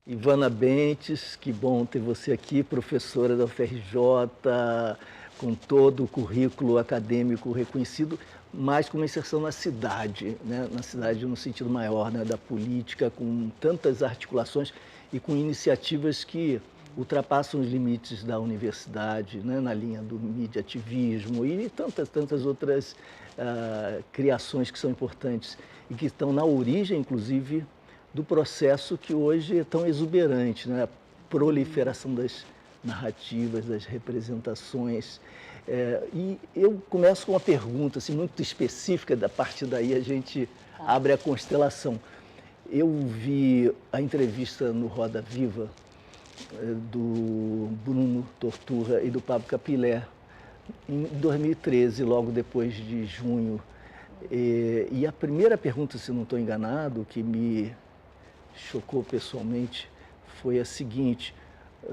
Ivana Bentes, que bom ter você aqui, professora da UFRJ, com todo o currículo acadêmico reconhecido, mas com uma inserção na cidade, né? Na cidade no sentido maior, né? Da política, com tantas articulações e com iniciativas que ultrapassam os limites da universidade, né? Na linha do mediativismo e tantas outras criações que são importantes e que estão na origem, inclusive, do processo que hoje é tão exuberante, né? A proliferação das narrativas, das representações. E eu começo com uma pergunta assim, muito específica, a partir daí a gente abre a constelação. Eu vi a entrevista no Roda Viva do Bruno Torturra e do Pablo Capilé, em 2013, logo depois de junho. E a primeira pergunta, se não estou enganado, que me chocou pessoalmente, foi a seguinte: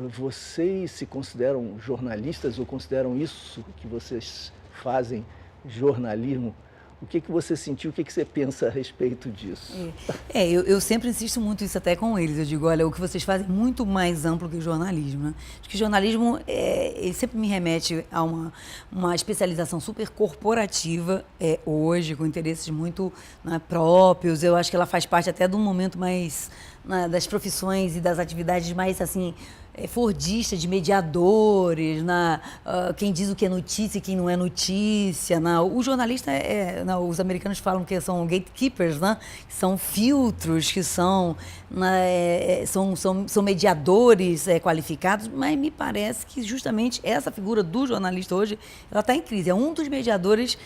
vocês se consideram jornalistas ou consideram isso que vocês fazem jornalismo? O que você sentiu, o que você pensa a respeito disso? Eu sempre insisto muito isso até com eles. Eu digo, olha, o que vocês fazem é muito mais amplo que o jornalismo, né? Acho que o jornalismo, ele sempre me remete a uma especialização super corporativa, hoje, com interesses muito, né, próprios. Eu acho que ela faz parte até de um momento mais, né, das profissões e das atividades mais, assim, fordista, de mediadores, quem diz o que é notícia e quem não é notícia. O jornalista, os americanos falam que são gatekeepers, né? São filtros, que são mediadores qualificados, mas me parece que justamente essa figura do jornalista hoje, ela está em crise. É um dos mediadores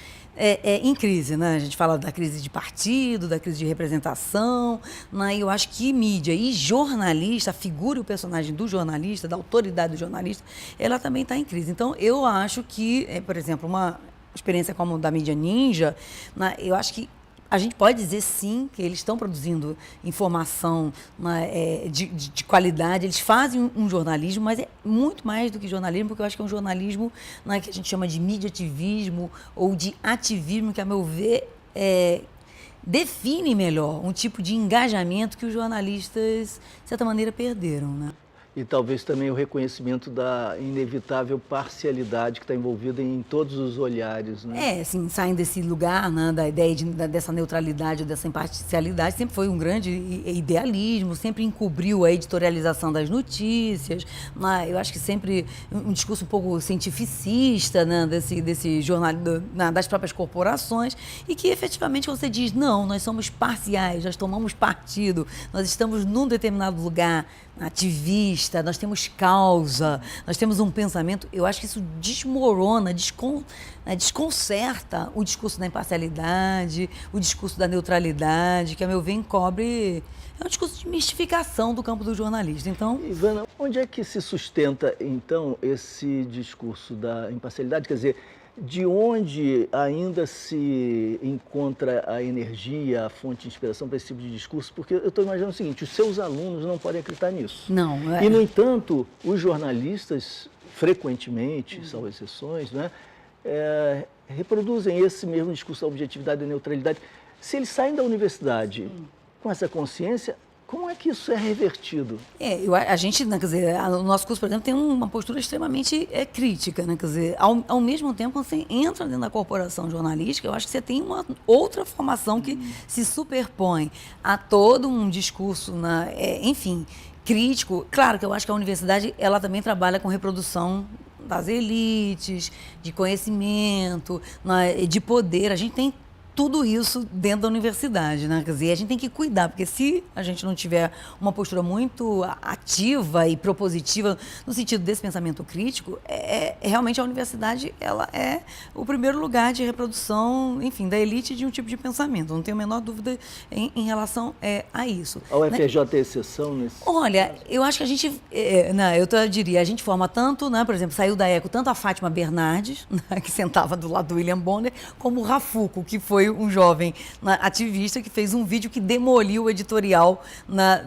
em crise, né? A gente fala da crise de partido, da crise de representação, né? E eu acho que mídia e jornalista, a figura e o personagem do jornalista, da autoridade do jornalista, ela também está em crise. Então, eu acho que, por exemplo, uma experiência como da mídia ninja, né? Eu acho que a gente pode dizer, sim, que eles estão produzindo informação, né, de qualidade. Eles fazem um jornalismo, mas é muito mais do que jornalismo, porque eu acho que é um jornalismo, né, que a gente chama de mediativismo ou de ativismo, que, a meu ver, define melhor um tipo de engajamento que os jornalistas, de certa maneira, perderam, né? E talvez também o reconhecimento da inevitável parcialidade que está envolvida em todos os olhares, né? Assim, saem desse lugar, né, da ideia dessa neutralidade, dessa imparcialidade, sempre foi um grande idealismo, sempre encobriu a editorialização das notícias, mas eu acho que sempre um discurso um pouco cientificista, né, desse jornal, das próprias corporações, e que efetivamente você diz, não, nós somos parciais, nós tomamos partido, nós estamos num determinado lugar ativista, nós temos causa, nós temos um pensamento. Eu acho que isso desmorona, desconcerta o discurso da imparcialidade, o discurso da neutralidade, que, a meu ver, encobre. É um discurso de mistificação do campo do jornalista. Então, Ivana, onde é que se sustenta, então, esse discurso da imparcialidade? Quer dizer, de onde ainda se encontra a energia, a fonte de inspiração para esse tipo de discurso? Porque eu estou imaginando o seguinte: os seus alunos não podem acreditar nisso. não. E, no entanto, os jornalistas, frequentemente, salvo exceções, né, reproduzem esse mesmo discurso da objetividade e da neutralidade. Se eles saem da universidade com essa consciência, como é que isso é revertido? A gente, né, quer dizer, o nosso curso, por exemplo, tem uma postura extremamente crítica, né? Quer dizer, ao mesmo tempo, quando você entra dentro da corporação jornalística, eu acho que você tem uma outra formação que se superpõe a todo um discurso, enfim, crítico. Claro que eu acho que a universidade, ela também trabalha com reprodução das elites, de conhecimento, né, de poder. A gente tem tudo isso dentro da universidade, né? Quer dizer, a gente tem que cuidar, porque se a gente não tiver uma postura muito ativa e propositiva no sentido desse pensamento crítico, realmente a universidade, ela é o primeiro lugar de reprodução, enfim, da elite de um tipo de pensamento. Não tenho a menor dúvida em relação a isso. A UFRJ é exceção nesse? Olha, eu acho que a gente, eu diria, a gente forma tanto, né, por exemplo, saiu da ECO tanto a Fátima Bernardes, né, que sentava do lado do William Bonner, como o Rafuco, que foi um jovem ativista que fez um vídeo que demoliu o editorial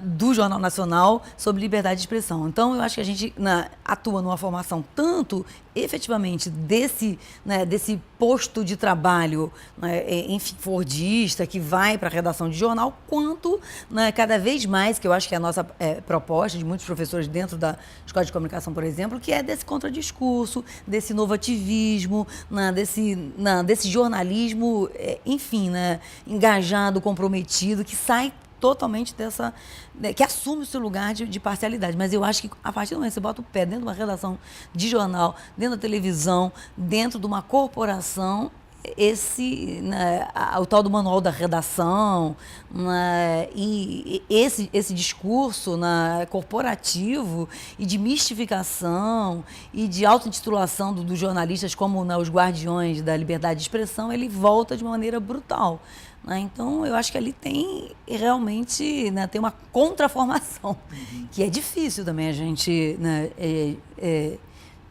do Jornal Nacional sobre liberdade de expressão. Então, eu acho que a gente atua numa formação tanto efetivamente desse posto de trabalho, né, enfim, fordista, que vai para a redação de jornal, quanto, né, cada vez mais, que eu acho que é a nossa proposta de muitos professores dentro da Escola de Comunicação, por exemplo, que é desse contradiscurso, desse novo ativismo, né, desse jornalismo, enfim, né, engajado, comprometido, que sai totalmente dessa, que assume o seu lugar de parcialidade. Mas eu acho que a partir do momento que você bota o pé dentro de uma redação de jornal, dentro da televisão, dentro de uma corporação, o tal do manual da redação, né, e esse discurso, né, corporativo e de mistificação e de auto-intitulação dos jornalistas como, né, os guardiões da liberdade de expressão, ele volta de maneira brutal. Então, eu acho que ali tem realmente, né, tem uma contraformação, que é difícil também a gente, né,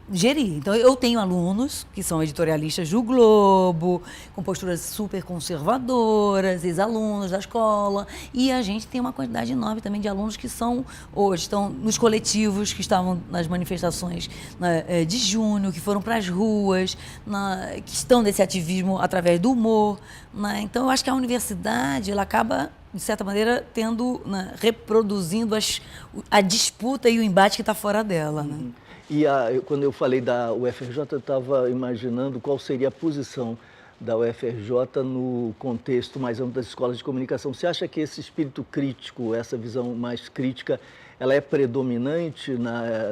gerir. Então, eu tenho alunos que são editorialistas do Globo, com posturas super conservadoras, ex-alunos da escola, e a gente tem uma quantidade enorme também de alunos que hoje estão nos coletivos, que estavam nas manifestações, né, de junho, que foram para as ruas, que estão nesse ativismo através do humor. Né? Então, eu acho que a universidade, ela acaba, de certa maneira, né, reproduzindo a disputa e o embate que está fora dela. Né? E quando eu falei da UFRJ, eu estava imaginando qual seria a posição da UFRJ no contexto mais amplo das escolas de comunicação. Você acha que esse espírito crítico, essa visão mais crítica, ela é predominante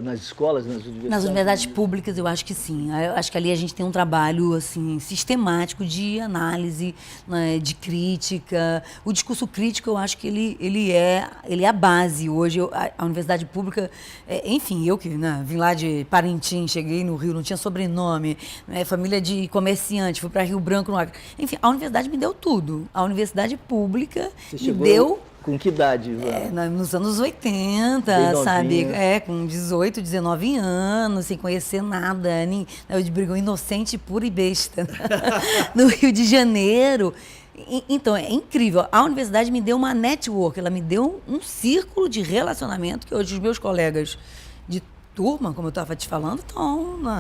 nas escolas, nas universidades? Nas universidades públicas, eu acho que sim. Eu acho que ali a gente tem um trabalho assim, sistemático de análise, né, de crítica. O discurso crítico, eu acho que ele é a base. Hoje, a universidade pública, enfim, eu que, né, vim lá de Parintins, cheguei no Rio, não tinha sobrenome, família de comerciante, fui para Rio Branco, no Acre. Enfim, a universidade me deu tudo. A universidade pública me deu... Com que idade? Nos anos 80, sabe? Com 18, 19 anos, sem conhecer nada. Eu digo, inocente, pura e besta. No Rio de Janeiro. Então, é incrível. A universidade me deu uma network, ela me deu um círculo de relacionamento que hoje os meus colegas de turma, como eu estava te falando,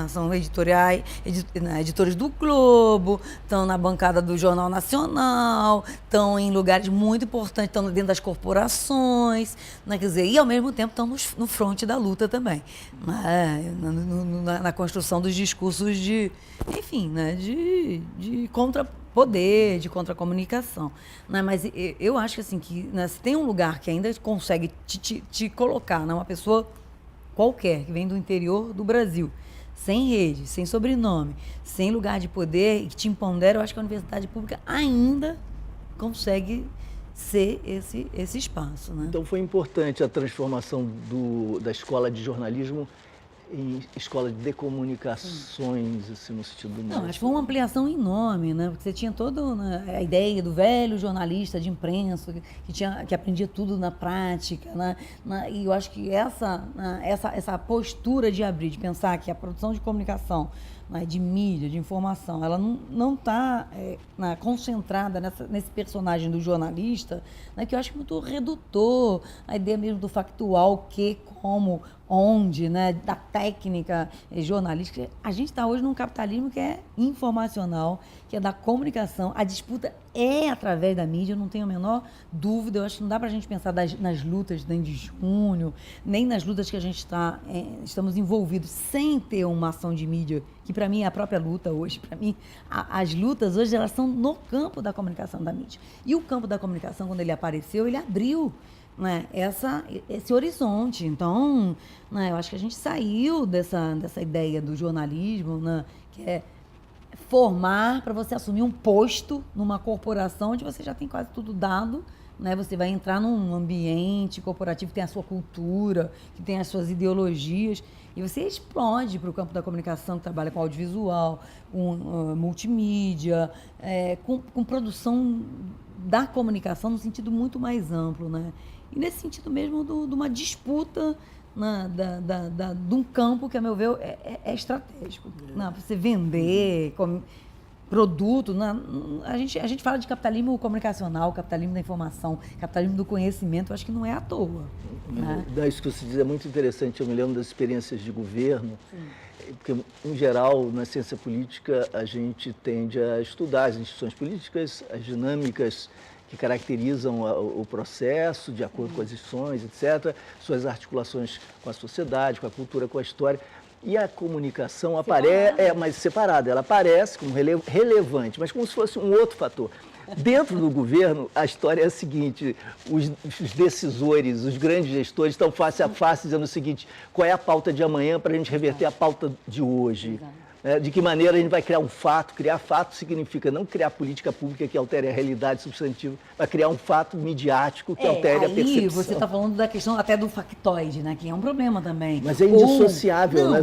são editores do Globo, estão na bancada do Jornal Nacional, estão em lugares muito importantes, estão dentro das corporações, né, quer dizer, e ao mesmo tempo estão no fronte da luta também, na construção dos discursos enfim, né, de contra-poder, de contra-comunicação. Né? Mas eu acho que, assim, né, se tem um lugar que ainda consegue te colocar, né, uma pessoa qualquer, que vem do interior do Brasil, sem rede, sem sobrenome, sem lugar de poder, e que te empodera, eu acho que a universidade pública ainda consegue ser esse espaço. Né? Então foi importante a transformação da escola de jornalismo em escola de comunicações, assim, no sentido... Não, acho que foi uma ampliação enorme, né? Porque você tinha toda, né, a ideia do velho jornalista de imprensa, que aprendia tudo na prática, né? E eu acho que essa postura de abrir, de pensar que a produção de comunicação, né, de mídia, de informação, ela não está concentrada nesse personagem do jornalista, né, que eu acho muito redutor, a ideia mesmo do factual, o que, como, onde, né, da técnica jornalística. A gente está hoje num capitalismo que é informacional, que é da comunicação. A disputa é através da mídia, eu não tenho a menor dúvida. Eu acho que não dá para a gente pensar nas lutas nem de junho, nem nas lutas que a gente estamos envolvidos sem ter uma ação de mídia, que para mim é a própria luta hoje. Para mim, as lutas hoje, elas são no campo da comunicação da mídia. E o campo da comunicação, quando ele apareceu, ele abriu, né, esse horizonte. Então, né, eu acho que a gente saiu dessa ideia do jornalismo, né, que é formar para você assumir um posto numa corporação onde você já tem quase tudo dado, né? Você vai entrar num ambiente corporativo que tem a sua cultura, que tem as suas ideologias, e você explode para o campo da comunicação, que trabalha com audiovisual, com multimídia, com produção da comunicação no sentido muito mais amplo, né? E nesse sentido mesmo de uma disputa, né, de um campo que, a meu ver, é estratégico. Né? Para você vender, produto. A gente fala de capitalismo comunicacional, capitalismo da informação, capitalismo do conhecimento, eu acho que não é à toa. Né? Isso que você diz é muito interessante. Eu me lembro das experiências de governo, porque, em geral, na ciência política, a gente tende a estudar as instituições políticas, as dinâmicas que caracterizam o processo, de acordo com as instituições, etc., suas articulações com a sociedade, com a cultura, com a história. E a comunicação aparece, mas separada, ela aparece como relevante, mas como se fosse um outro fator. Dentro do governo, a história é a seguinte: os decisores, os grandes gestores estão face a face dizendo o seguinte: qual é a pauta de amanhã para a gente reverter a pauta de hoje? De que maneira a gente vai criar um fato? Criar fato significa não criar política pública que altere a realidade substantiva, mas criar um fato midiático que altere a percepção. Aí você está falando da questão até do factoide, né? Que é um problema também. Mas é indissociável, né?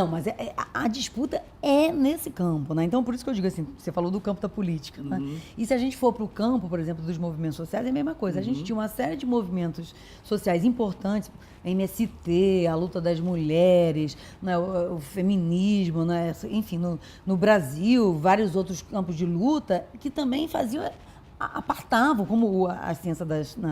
Mas a disputa é nesse campo, né? Então, por isso que eu digo assim, você falou do campo da política, né? E se a gente for para o campo, por exemplo, dos movimentos sociais, é a mesma coisa. A gente tinha uma série de movimentos sociais importantes, MST, a luta das mulheres, né? o feminismo, né? Enfim, no Brasil, vários outros campos de luta que também faziam, apartavam, como a ciência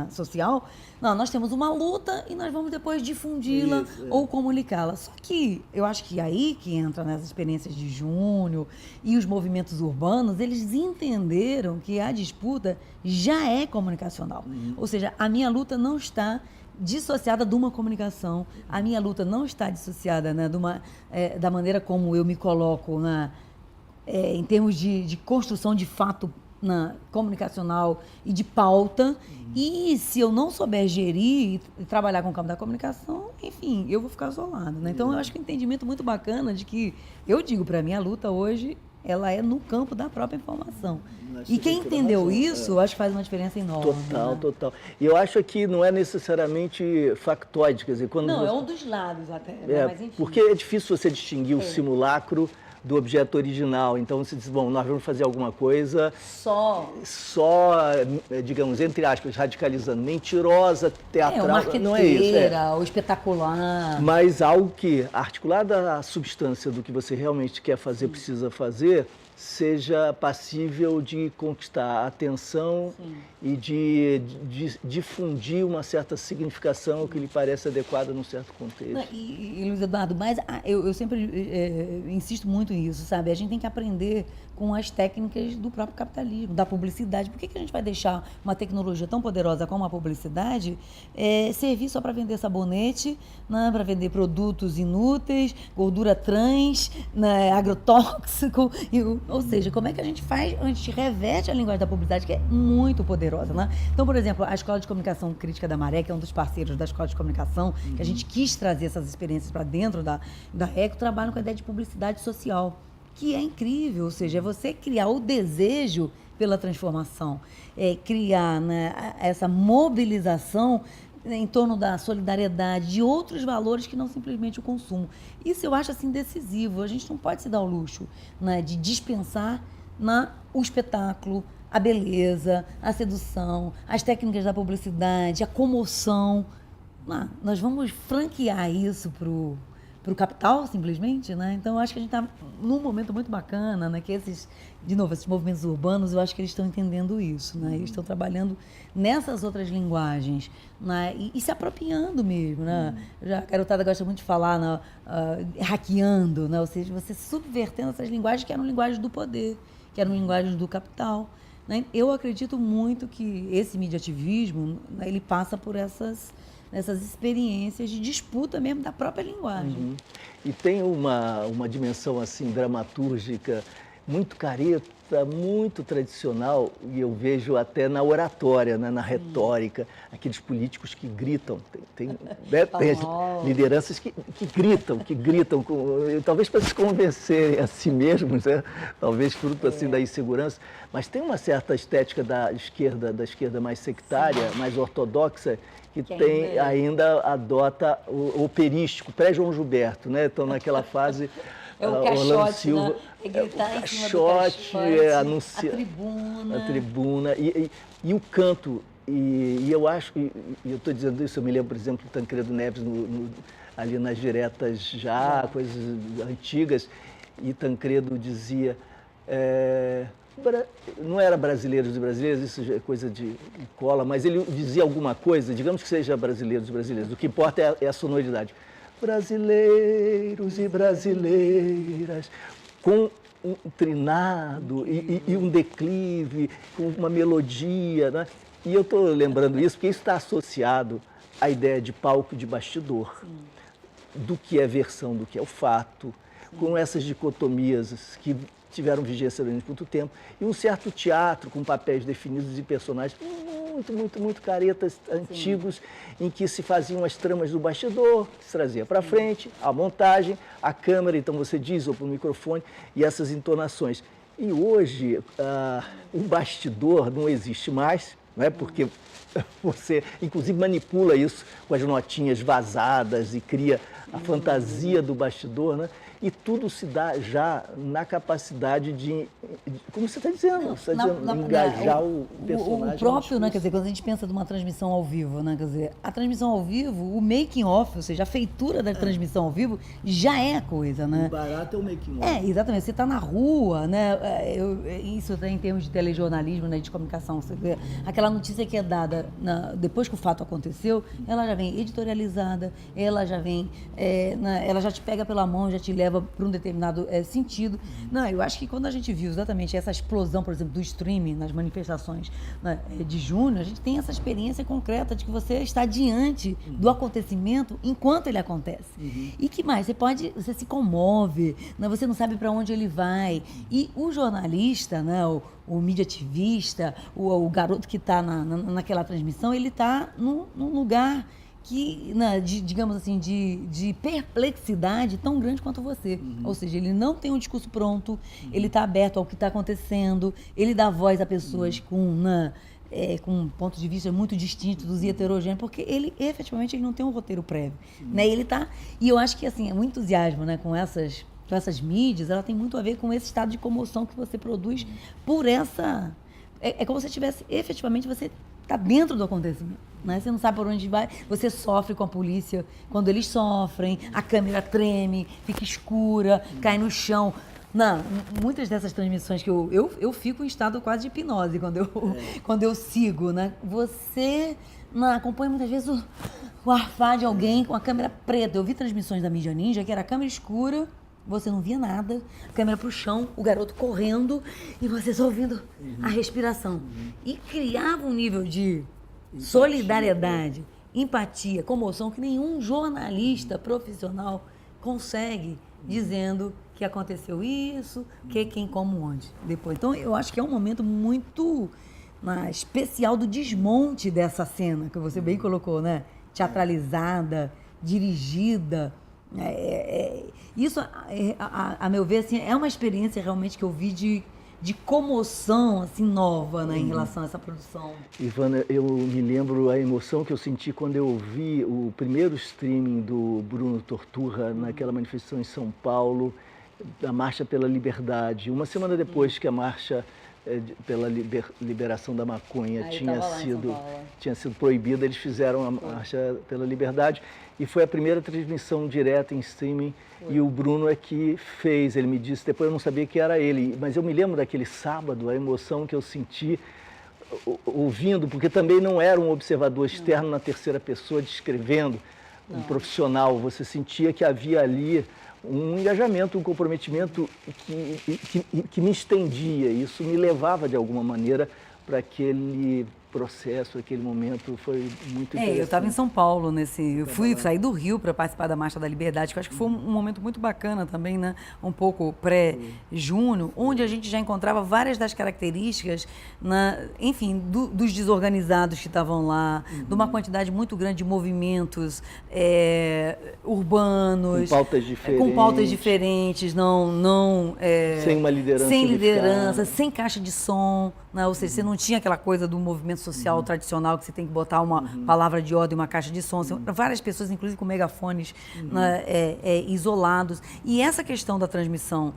social. Não, nós temos uma luta e nós vamos depois difundi-la ou comunicá-la. Só que eu acho que aí que entra nas experiências de Júnior e os movimentos urbanos, eles entenderam que a disputa já é comunicacional. Ou seja, a minha luta não está dissociada de uma comunicação, a minha luta não está dissociada, né, da maneira como eu me coloco em termos de construção de fato comunicacional e de pauta. E se eu não souber gerir e trabalhar com o campo da comunicação, enfim, eu vou ficar isolado. Né? Então, eu acho que é um entendimento muito bacana de que, eu digo, para mim, a luta hoje, ela é no campo da própria informação. E quem entendeu isso, eu acho que faz uma diferença enorme. Total, né? total. E eu acho que não é necessariamente factoide, quer dizer, quando não, você... é um dos lados até, né? Mas enfim. Porque é difícil você distinguir o simulacro do objeto original. Então você diz, bom, nós vamos fazer alguma coisa só, digamos, entre aspas, radicalizando, mentirosa, teatral, não é isso. Ou espetacular. Mas algo que, articulada à substância do que você realmente quer fazer, precisa fazer, seja passível de conquistar a atenção e de difundir uma certa significação que lhe parece adequada num certo contexto. E Luiz Eduardo, mas eu sempre insisto muito nisso, sabe? A gente tem que aprender com as técnicas do próprio capitalismo, da publicidade. Por que a gente vai deixar uma tecnologia tão poderosa como a publicidade servir só para vender sabonete, né? Para vender produtos inúteis, gordura trans, né? Agrotóxico? Ou seja, como é que a gente faz? A gente reverte a linguagem da publicidade, que é muito poderosa, né? Então, por exemplo, a Escola de Comunicação Crítica da Maré, que é um dos parceiros da Escola de Comunicação, que a gente quis trazer essas experiências para dentro da ECO, trabalham com a ideia de publicidade social, que é incrível. Ou seja, é você criar o desejo pela transformação, criar, né, essa mobilização em torno da solidariedade, de outros valores que não simplesmente o consumo. Isso eu acho assim decisivo. A gente não pode se dar o luxo, né, de dispensar o espetáculo, a beleza, a sedução, as técnicas da publicidade, a comoção. Nós vamos franquear isso para o capital, simplesmente, né? Então, eu acho que a gente está num momento muito bacana, né? Que esses movimentos urbanos, eu acho que eles estão entendendo isso, né? Eles estão trabalhando nessas outras linguagens, né? E se apropriando mesmo, né? A garotada gosta muito de falar, hackeando, né? Ou seja, você subvertendo essas linguagens que eram linguagens do poder, que eram linguagens do capital, né? Eu acredito muito que esse mediativismo, né, ele passa por essas experiências de disputa mesmo da própria linguagem. E tem uma dimensão assim dramatúrgica muito careta, muito tradicional, e eu vejo até na oratória, né, na retórica, aqueles políticos que gritam. Tem as lideranças que gritam, talvez para se convencerem a si mesmos, né? Talvez fruto assim da insegurança, mas tem uma certa estética da esquerda mais sectária, mais ortodoxa, que ainda adota o operístico, pré-João Gilberto, né? Estão naquela fase... o caixote, né? Gritar em cima do caixote, a tribuna e o canto. E eu acho, e eu estou dizendo isso, eu me lembro, por exemplo, do Tancredo Neves ali nas diretas coisas antigas, e Tancredo dizia, não era brasileiros e brasileiras, isso já é coisa de cola, mas ele dizia alguma coisa, digamos que seja brasileiros e brasileiras, o que importa é a sonoridade. Brasileiros e brasileiras, com um trinado e um declive, com uma melodia, né? E eu estou lembrando isso porque isso está associado à ideia de palco de bastidor, do que é versão, do que é o fato, com essas dicotomias que tiveram vigência durante muito tempo, e um certo teatro com papéis definidos e personagens muito caretas, antigos, em que se faziam as tramas do bastidor, que se trazia para frente, a montagem, a câmera, então você diz, ou para o microfone, e essas entonações. E hoje, o bastidor não existe mais, não é? Porque você, inclusive, manipula isso com as notinhas vazadas e cria a fantasia do bastidor, né? E tudo se dá já na capacidade de como você está dizendo, engajar o personagem. O próprio, né, quer dizer, quando a gente pensa de uma transmissão ao vivo, né, quer dizer, a transmissão ao vivo, o making off, ou seja, a feitura da transmissão ao vivo já é a coisa, né? O barato é o making off. Exatamente. Você está na rua, né? Isso em termos de telejornalismo, né, de comunicação. Você vê, aquela notícia que é dada depois que o fato aconteceu, ela já vem editorializada, ela já vem, ela já te pega pela mão, já te leva para um determinado sentido. Não, eu acho que quando a gente viu exatamente essa explosão, por exemplo, do streaming nas manifestações, né, de junho, a gente tem essa experiência concreta de que você está diante do acontecimento enquanto ele acontece. E que mais? Você se comove, né, você não sabe para onde ele vai. E o jornalista, né, o mídia ativista, o garoto que está naquela transmissão, ele está num lugar que, digamos assim, de perplexidade tão grande quanto você. Ou seja, ele não tem um discurso pronto, ele está aberto ao que está acontecendo, ele dá voz a pessoas com pontos de vista muito distintos e heterogêneos, porque ele, efetivamente, ele não tem um roteiro prévio. Né? E eu acho que, assim, o entusiasmo, né, com essas mídias, ela tem muito a ver com esse estado de comoção que você produz por essa... É como se tivesse, efetivamente, você está dentro do acontecimento. Né? Você não sabe por onde vai, você sofre com a polícia quando eles sofrem, a câmera treme, fica escura, cai no chão. Não, muitas dessas transmissões que eu fico em estado quase de hipnose quando eu sigo, né? Você acompanha muitas vezes o arfar de alguém com a câmera preta. Eu vi transmissões da Mídia Ninja que era a câmera escura, você não via nada, a câmera pro chão, o garoto correndo e você só ouvindo a respiração. E criava um nível de solidariedade, empatia, comoção que nenhum jornalista profissional consegue, dizendo que aconteceu isso, quem, como, onde, depois. Então, eu acho que é um momento muito especial do desmonte dessa cena, que você bem colocou, né? Teatralizada, dirigida. Isso, a meu ver, assim, é uma experiência realmente que eu vi de comoção, assim, nova, né, em relação a essa produção. Ivana, eu me lembro a emoção que eu senti quando eu vi o primeiro streaming do Bruno Torturra naquela manifestação em São Paulo, da Marcha pela Liberdade. Uma semana depois que a marcha pela liberação da maconha tinha sido proibida, eles fizeram a Marcha pela Liberdade e foi a primeira transmissão direta em streaming. E o Bruno é que fez, ele me disse, depois eu não sabia que era ele, mas eu me lembro daquele sábado, a emoção que eu senti ouvindo, porque também não era um observador externo na terceira pessoa descrevendo um profissional, você sentia que havia ali um engajamento, um comprometimento que me estendia, isso me levava de alguma maneira para aquele processo, aquele momento foi muito interessante. Eu estava em São Paulo eu saí do Rio para participar da Marcha da Liberdade, que eu acho que foi um momento muito bacana também, né? Um pouco pré-junho, onde a gente já encontrava várias das características, enfim, dos desorganizados que estavam lá, de uma quantidade muito grande de movimentos urbanos, com pautas diferentes, sem uma liderança, sem caixa de som, né? Ou seja, você não tinha aquela coisa do movimento social tradicional que você tem que botar uma palavra de ordem, uma caixa de som. Várias pessoas, inclusive com megafones, né, isolados. E essa questão da transmissão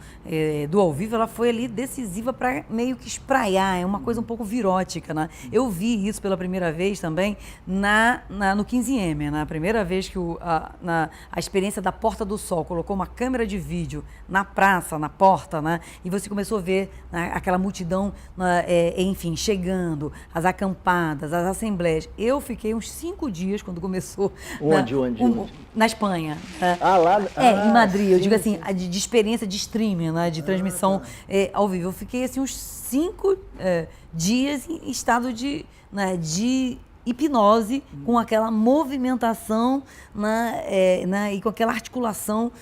do ao vivo, ela foi ali decisiva para meio que espraiar, é uma coisa um pouco virótica, né? Eu vi isso pela primeira vez também no 15M, na primeira vez que a experiência da Porta do Sol colocou uma câmera de vídeo na praça, na porta, né? E você começou a ver, né, aquela multidão, enfim, chegando, as acampadas, as assembleias. Eu fiquei uns 5 dias quando começou. Onde? Na Espanha. Lá? Em Madrid. Sim, eu digo assim, de experiência de streaming, né, de transmissão ao vivo. Eu fiquei assim uns 5 dias em estado de hipnose, com aquela movimentação e com aquela articulação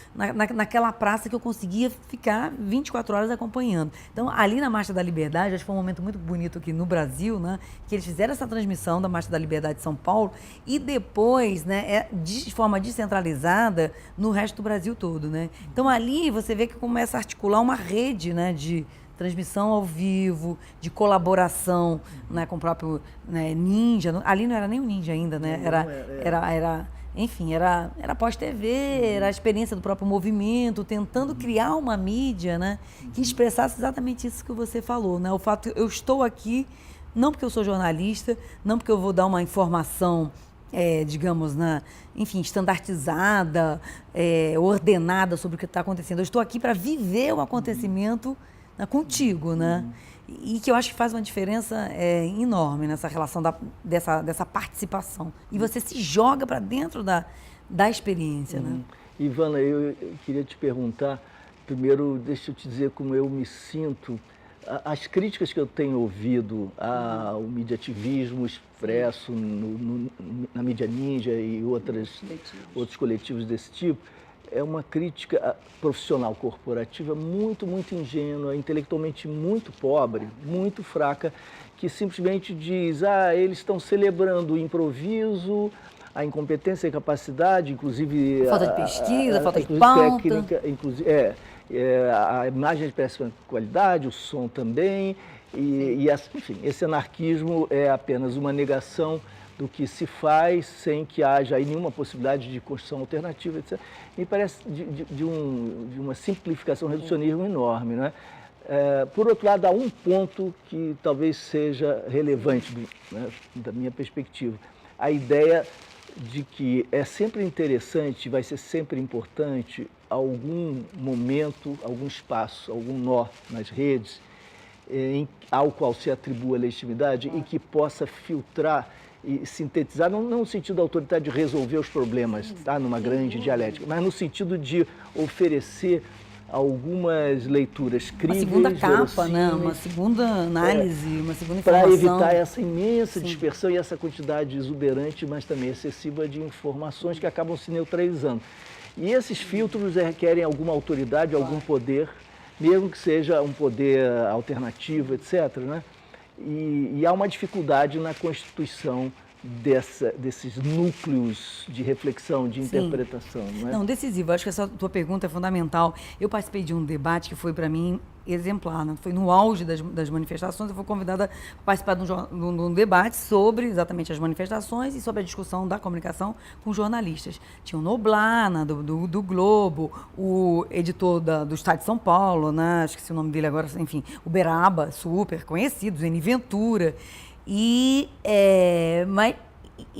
naquela praça que eu conseguia ficar 24 horas acompanhando. Então, ali na Marcha da Liberdade, acho que foi um momento muito bonito aqui no Brasil, né, que eles fizeram essa transmissão da Marcha da Liberdade de São Paulo e depois, né, de forma descentralizada no resto do Brasil todo, né? Então, ali você vê que começa a articular uma rede, né, de transmissão ao vivo, de colaboração, né, com o próprio, né, Ninja. Ali não era nem o Ninja ainda, né? Enfim, era pós-TV, era a experiência do próprio movimento, tentando criar uma mídia, né, que expressasse exatamente isso que você falou, né? O fato eu estou aqui, não porque eu sou jornalista, não porque eu vou dar uma informação, digamos, enfim, standardizada, ordenada sobre o que está acontecendo. Eu estou aqui para viver o acontecimento contigo, né? E que eu acho que faz uma diferença enorme nessa relação dessa participação. E você se joga para dentro da experiência, né? Ivana, eu queria te perguntar, primeiro, deixa eu te dizer como eu me sinto. As críticas que eu tenho ouvido ao mediativismo expresso na mídia Ninja e outros coletivos desse tipo, é uma crítica profissional corporativa muito, muito ingênua, intelectualmente muito pobre, muito fraca, que simplesmente diz, eles estão celebrando o improviso, a incompetência e a incapacidade, inclusive... Falta de pesquisa, falta de pauta. Técnica, inclusive, a imagem de péssima qualidade, o som também, enfim, esse anarquismo é apenas uma negação do que se faz sem que haja aí nenhuma possibilidade de construção alternativa, etc. Me parece de uma simplificação, um reducionismo enorme, não é? Por outro lado, há um ponto que talvez seja relevante, né, da minha perspectiva. A ideia de que é sempre interessante, vai ser sempre importante, algum momento, algum espaço, algum nó nas redes, ao qual se atribua a legitimidade e que possa filtrar e sintetizar, não no sentido da autoridade de resolver os problemas, tá, numa grande dialética, mas no sentido de oferecer algumas leituras críveis, uma segunda capa, né? Uma segunda análise, uma segunda informação. Para evitar essa imensa dispersão e essa quantidade exuberante, mas também excessiva de informações que acabam se neutralizando. E esses filtros requerem alguma autoridade, algum poder, mesmo que seja um poder alternativo, etc., né? E há uma dificuldade na constituição desses núcleos de reflexão, de interpretação. Não, decisivo. Acho que essa tua pergunta é fundamental. Eu participei de um debate que foi, para mim, exemplar, né? Foi no auge das manifestações. Eu fui convidada a participar de um debate sobre exatamente as manifestações e sobre a discussão da comunicação com jornalistas. Tinha o Noblar, né, do Globo, o editor do Estado de São Paulo, né? Esqueci o nome dele agora, enfim, o Beraba, super conhecido, Zeni Ventura. E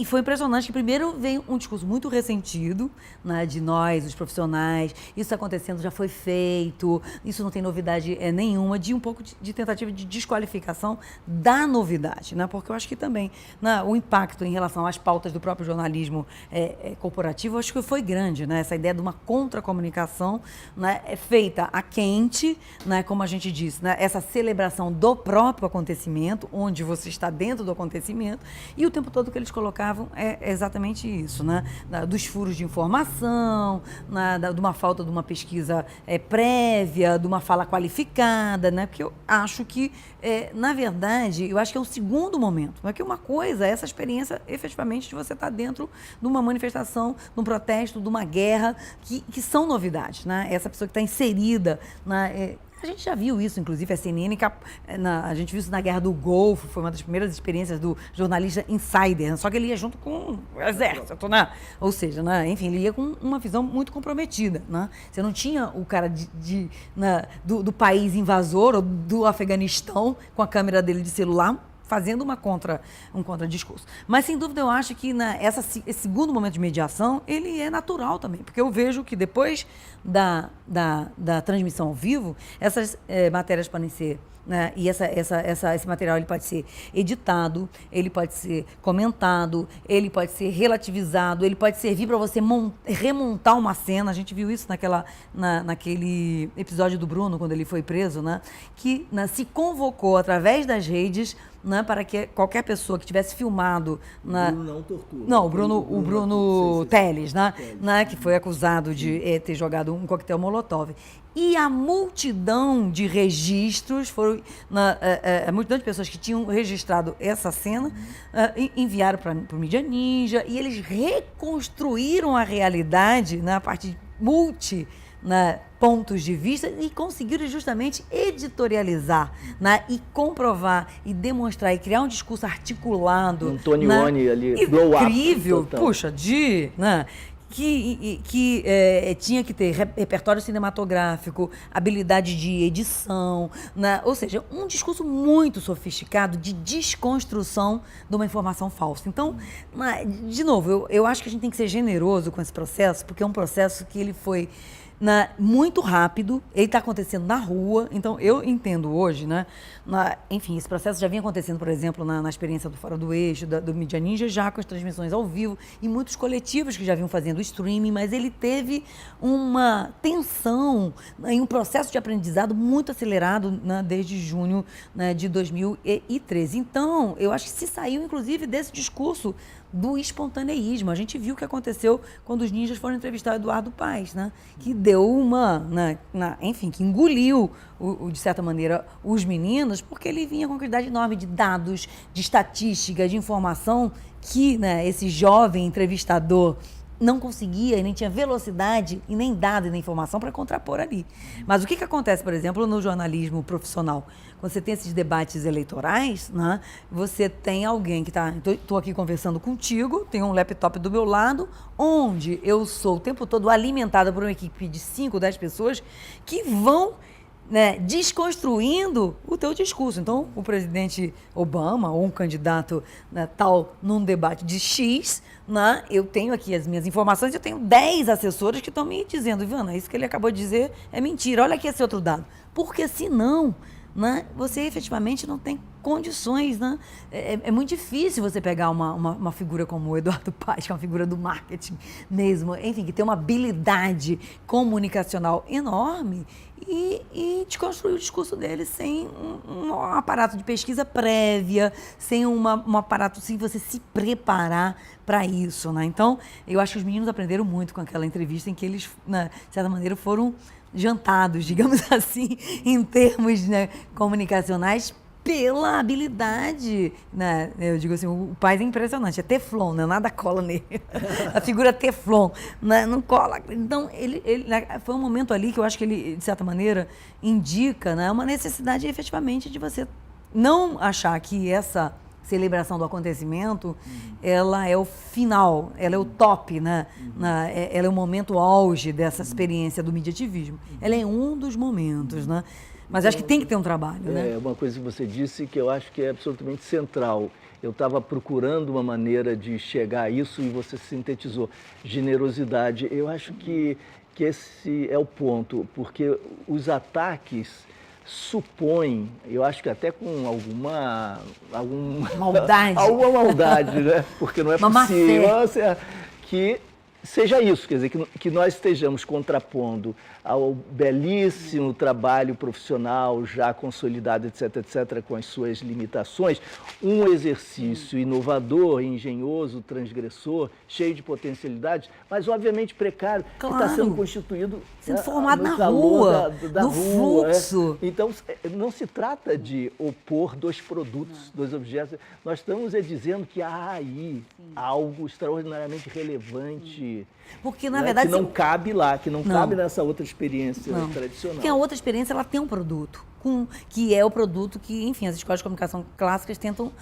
foi impressionante que primeiro veio um discurso muito ressentido, né, de nós, os profissionais, isso está acontecendo, já foi feito, isso não tem novidade nenhuma, de um pouco de tentativa de desqualificação da novidade, né, porque eu acho que também, né, o impacto em relação às pautas do próprio jornalismo corporativo, eu acho que foi grande, né, essa ideia de uma contra-comunicação, né, feita a quente, né, como a gente disse, né, essa celebração do próprio acontecimento, onde você está dentro do acontecimento, e o tempo todo que eles colocavam é exatamente isso, né? Dos furos de informação, de uma falta de uma pesquisa prévia, de uma fala qualificada, né? Porque eu acho que, na verdade, eu acho que é um segundo momento. Porque uma coisa é essa experiência, efetivamente, de você estar dentro de uma manifestação, de um protesto, de uma guerra, que são novidades, né? Essa pessoa que está inserida A gente já viu isso, inclusive, a CNN, a gente viu isso na Guerra do Golfo, foi uma das primeiras experiências do jornalista insider, só que ele ia junto com o exército, né? Ou seja, né? Enfim, ele ia com uma visão muito comprometida, né? Você não tinha o cara do país invasor ou do Afeganistão com a câmera dele de celular fazendo um contradiscurso. Mas, sem dúvida, eu acho que esse segundo momento de mediação, ele é natural também, porque eu vejo que depois da transmissão ao vivo, essas matérias podem ser, né, e esse material ele pode ser editado, ele pode ser comentado, ele pode ser relativizado, ele pode servir para você remontar uma cena. A gente viu isso naquele episódio do Bruno, quando ele foi preso, né, que se convocou através das redes, né, para que qualquer pessoa que tivesse filmado... Bruno não tortura. Não, o Bruno Teles, né, que foi acusado de ter jogado um coquetel Molotov. E a multidão de registros, a multidão de pessoas que tinham registrado essa cena, enviaram para o Mídia Ninja, e eles reconstruíram a realidade na parte pontos de vista e conseguiram justamente editorializar, né, e comprovar e demonstrar e criar um discurso articulado. Antonioni ali, blow up. Incrível, puxa, né, que tinha que ter repertório cinematográfico, habilidade de edição, né? Ou seja, um discurso muito sofisticado de desconstrução de uma informação falsa. Então, de novo, eu acho que a gente tem que ser generoso com esse processo, porque é um processo que ele foi muito rápido, ele está acontecendo na rua. Então eu entendo hoje, né, enfim, esse processo já vinha acontecendo, por exemplo, na experiência do Fora do Eixo, do Mídia Ninja, já com as transmissões ao vivo, e muitos coletivos que já vinham fazendo streaming, mas ele teve uma tensão, né, e um processo de aprendizado muito acelerado, né, desde junho, né, de 2013. Então, eu acho que se saiu, inclusive, desse discurso do espontaneísmo. A gente viu o que aconteceu quando os ninjas foram entrevistar o Eduardo Paes, né? Que deu enfim, que engoliu, de certa maneira, os meninos, porque ele vinha com uma quantidade enorme de dados, de estatística, de informação que, né, esse jovem entrevistador não conseguia e nem tinha velocidade e nem dado e nem informação para contrapor ali. Mas o que acontece, por exemplo, no jornalismo profissional? Quando você tem esses debates eleitorais, né, você tem alguém que está... Estou aqui conversando contigo, tem um laptop do meu lado, onde eu sou o tempo todo alimentada por uma equipe de 5, 10 pessoas que vão, né, desconstruindo o teu discurso. Então, o presidente Obama ou um candidato, né, tal num debate de X, né, eu tenho aqui as minhas informações, eu tenho 10 assessores que estão me dizendo: Ivana, isso que ele acabou de dizer é mentira, olha aqui esse outro dado. Porque senão, né, você efetivamente não tem condições, né? É muito difícil você pegar uma figura como o Eduardo Paes, que é uma figura do marketing mesmo, enfim, que tem uma habilidade comunicacional enorme, e desconstruir o discurso dele sem um aparato de pesquisa prévia, sem um aparato, sem você se preparar para isso, né? Então, eu acho que os meninos aprenderam muito com aquela entrevista em que eles, né, de certa maneira, foram jantados, digamos assim, em termos, né, comunicacionais, pela habilidade, né? Eu digo assim, o Paes é impressionante, é teflon, né? Nada cola nele. A figura teflon, né? Não cola. Então, foi um momento ali que eu acho que ele, de certa maneira, indica, né, uma necessidade, efetivamente, de você não achar que essa celebração do acontecimento, ela é o final, ela é o top, né? Ela é o momento auge dessa experiência do mediativismo. Ela é um dos momentos, né? Mas acho que tem que ter um trabalho, né? É uma coisa que você disse que eu acho que é absolutamente central. Eu estava procurando uma maneira de chegar a isso e você sintetizou. Generosidade. Eu acho que esse é o ponto, porque os ataques supõem, eu acho que até com alguma maldade. Alguma maldade, né? Porque não é possível que seja isso, quer dizer, que nós estejamos contrapondo ao belíssimo trabalho profissional já consolidado, etc., com as suas limitações, um exercício inovador, engenhoso, transgressor, cheio de potencialidades, mas obviamente precário, claro, que está sendo constituído, sendo formado na rua, no fluxo. Então, não se trata de opor dois produtos, dois objetos. Nós estamos dizendo que há aí algo extraordinariamente relevante que... Porque, na né, verdade... que não cabe lá, que não cabe nessa outra experiência tradicional. Porque a outra experiência, ela tem um produto, que é o produto que, enfim, as escolas de comunicação clássicas tentam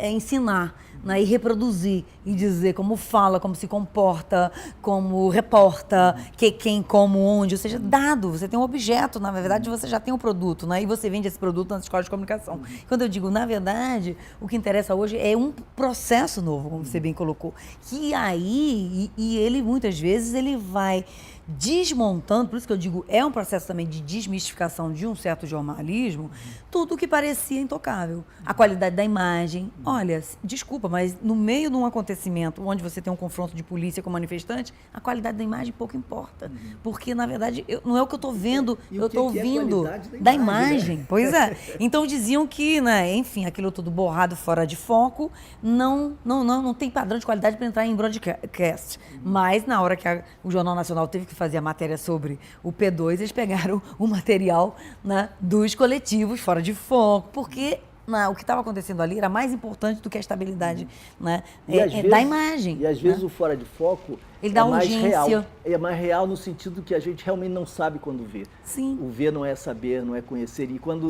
ensinar, né, e reproduzir, e dizer como fala, como se comporta, como reporta, quem, como, onde, ou seja, dado, você tem um objeto, na verdade você já tem um produto, né, e você vende esse produto nas escolas de comunicação. Quando eu digo, na verdade, o que interessa hoje é um processo novo, como você bem colocou, que aí, e ele muitas vezes, ele vai desmontando, por isso que eu digo, é um processo também de desmistificação de um certo jornalismo, tudo o que parecia intocável. A qualidade da imagem. Olha, desculpa, mas no meio de um acontecimento onde você tem um confronto de polícia com manifestante, a qualidade da imagem pouco importa. Porque, na verdade, não é o que eu estou vendo, eu estou ouvindo da imagem. Né? Pois é. Então diziam que, né, enfim, aquilo tudo borrado fora de foco, não tem padrão de qualidade para entrar em broadcast. Mas, na hora que o Jornal Nacional teve que fazer a matéria sobre o P2, eles pegaram o material, né, dos coletivos fora de foco, porque o que estava acontecendo ali era mais importante do que a estabilidade, né, da imagem. E às vezes o fora de foco ele dá mais urgência. Real. É mais real no sentido que a gente realmente não sabe quando vê. Sim. O ver não é saber, não é conhecer. E quando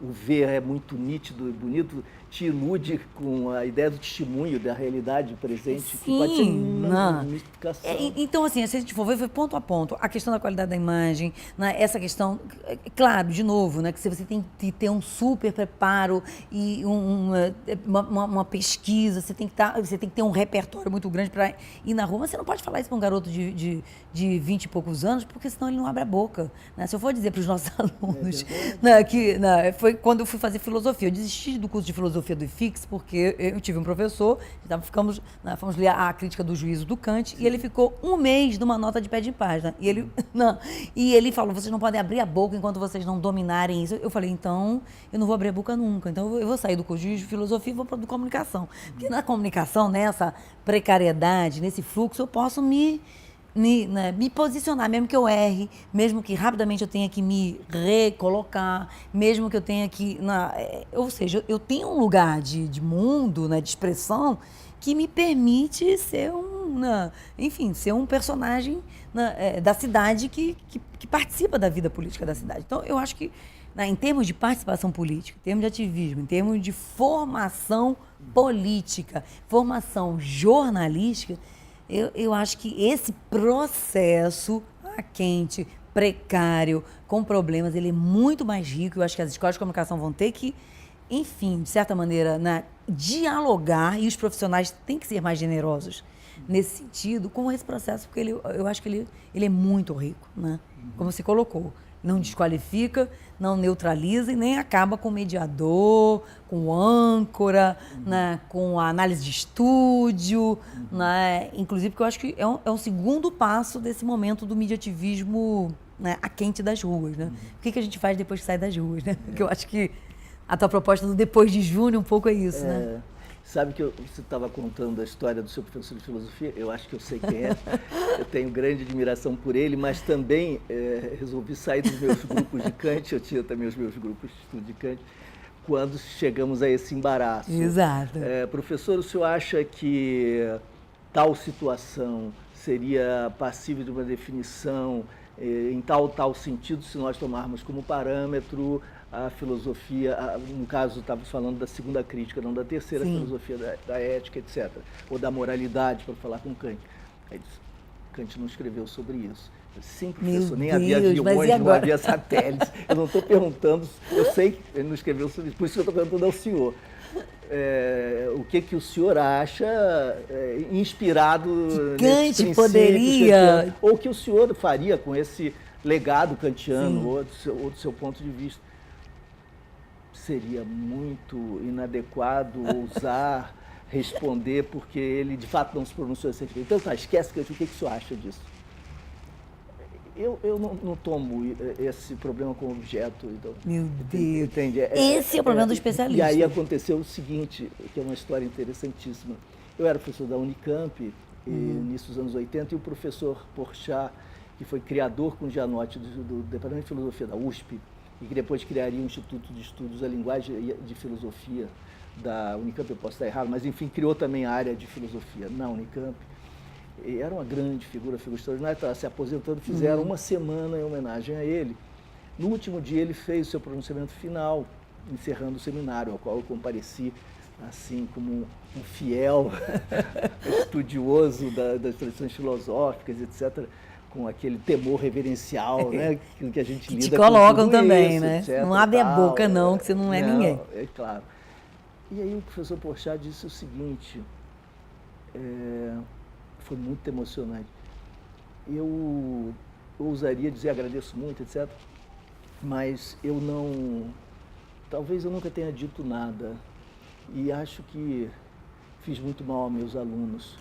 o ver é muito nítido e bonito, te ilude com a ideia do testemunho, da realidade presente, Sim, que pode ser uma mistificação. Então, assim, se a gente for ver, foi ponto a ponto. A questão da qualidade da imagem, né, essa questão, claro, de novo, né, que você tem que ter um super preparo e uma pesquisa, você tem que ter um repertório muito grande para ir na rua, mas você não pode falar isso para um garoto de 20 e poucos anos, porque senão ele não abre a boca. Né? Se eu for dizer para os nossos alunos, né, que foi quando eu fui fazer filosofia, eu desisti do curso de filosofia do IFIX, porque eu tive um professor, fomos ler a crítica do juízo do Kant, e ele ficou um mês numa nota de pé de página. E ele falou, vocês não podem abrir a boca enquanto vocês não dominarem isso. Eu falei, então, eu não vou abrir a boca nunca. Então, eu vou sair do curso de filosofia e vou para o de comunicação. Porque na comunicação, nessa precariedade, nesse fluxo, eu posso me posicionar, mesmo que eu erre, mesmo que rapidamente eu tenha que me recolocar, mesmo que eu tenha que... ou seja, eu tenho um lugar de mundo, né, de expressão, que me permite ser ser um personagem da cidade que participa da vida política da cidade. Então, eu acho que, em termos de participação política, em termos de ativismo, em termos de formação política, formação jornalística, eu acho que esse processo quente, precário, com problemas, ele é muito mais rico. Eu acho que as escolas de comunicação vão ter que, enfim, de certa maneira, dialogar, e os profissionais têm que ser mais generosos nesse sentido com esse processo, porque eu acho que ele é muito rico, né? Como você colocou. Não desqualifica, não neutraliza e nem acaba com o mediador, com o âncora, né, com a análise de estúdio, né, inclusive porque eu acho que é um segundo passo desse momento do mediativismo, né, a quente das ruas. Né? O que a gente faz depois que sai das ruas? Né? Porque eu acho que a tua proposta do depois de junho um pouco é isso. Né? Sabe que você estava contando a história do seu professor de filosofia, eu acho que eu sei quem é, eu tenho grande admiração por ele, mas também resolvi sair dos meus grupos de Kant, eu tinha também os meus grupos de estudo de Kant, quando chegamos a esse embaraço. Exato. Professor, o senhor acha que tal situação seria passível de uma definição em tal sentido, se nós tomarmos como parâmetro a filosofia, no caso, estávamos falando da segunda crítica, não da terceira, Sim. filosofia da ética, etc., ou da moralidade, para falar com Kant. Aí disse, Kant não escreveu sobre isso. Sim, professor, nem havia aviões, não havia satélites. Eu não estou perguntando, eu sei que ele não escreveu sobre isso, por isso que eu estou perguntando ao senhor. O que o senhor acha inspirado Kant poderia... ou que o senhor faria com esse legado kantiano, ou do seu ponto de vista? Seria muito inadequado ousar responder, porque ele de fato não se pronunciou recentemente. Então, esquece, Kant, o que o senhor acha disso? Eu não tomo esse problema como objeto. Então, meu Deus. Entende? Esse é o problema do especialista. E aí aconteceu o seguinte, que é uma história interessantíssima. Eu era professor da Unicamp, início dos anos 80, e o professor Porchat, que foi criador com Gianotti do Departamento de Filosofia da USP, e que depois criaria o Instituto de Estudos da Linguagem e de Filosofia da Unicamp, eu posso estar errado, mas enfim, criou também a área de filosofia na Unicamp. E era uma grande figura extraordinária, estava se aposentando, fizeram uma semana em homenagem a ele. No último dia ele fez o seu pronunciamento final, encerrando o seminário, ao qual eu compareci assim como um fiel estudioso das tradições filosóficas, etc., com aquele temor reverencial, né, que a gente lida te colocam com também, isso, né? etc, não abre a tal, boca não, que você não é ninguém. É claro. E aí o professor Porchat disse o seguinte, foi muito emocionante. Eu ousaria dizer, agradeço muito, etc., mas talvez eu nunca tenha dito nada e acho que fiz muito mal aos meus alunos.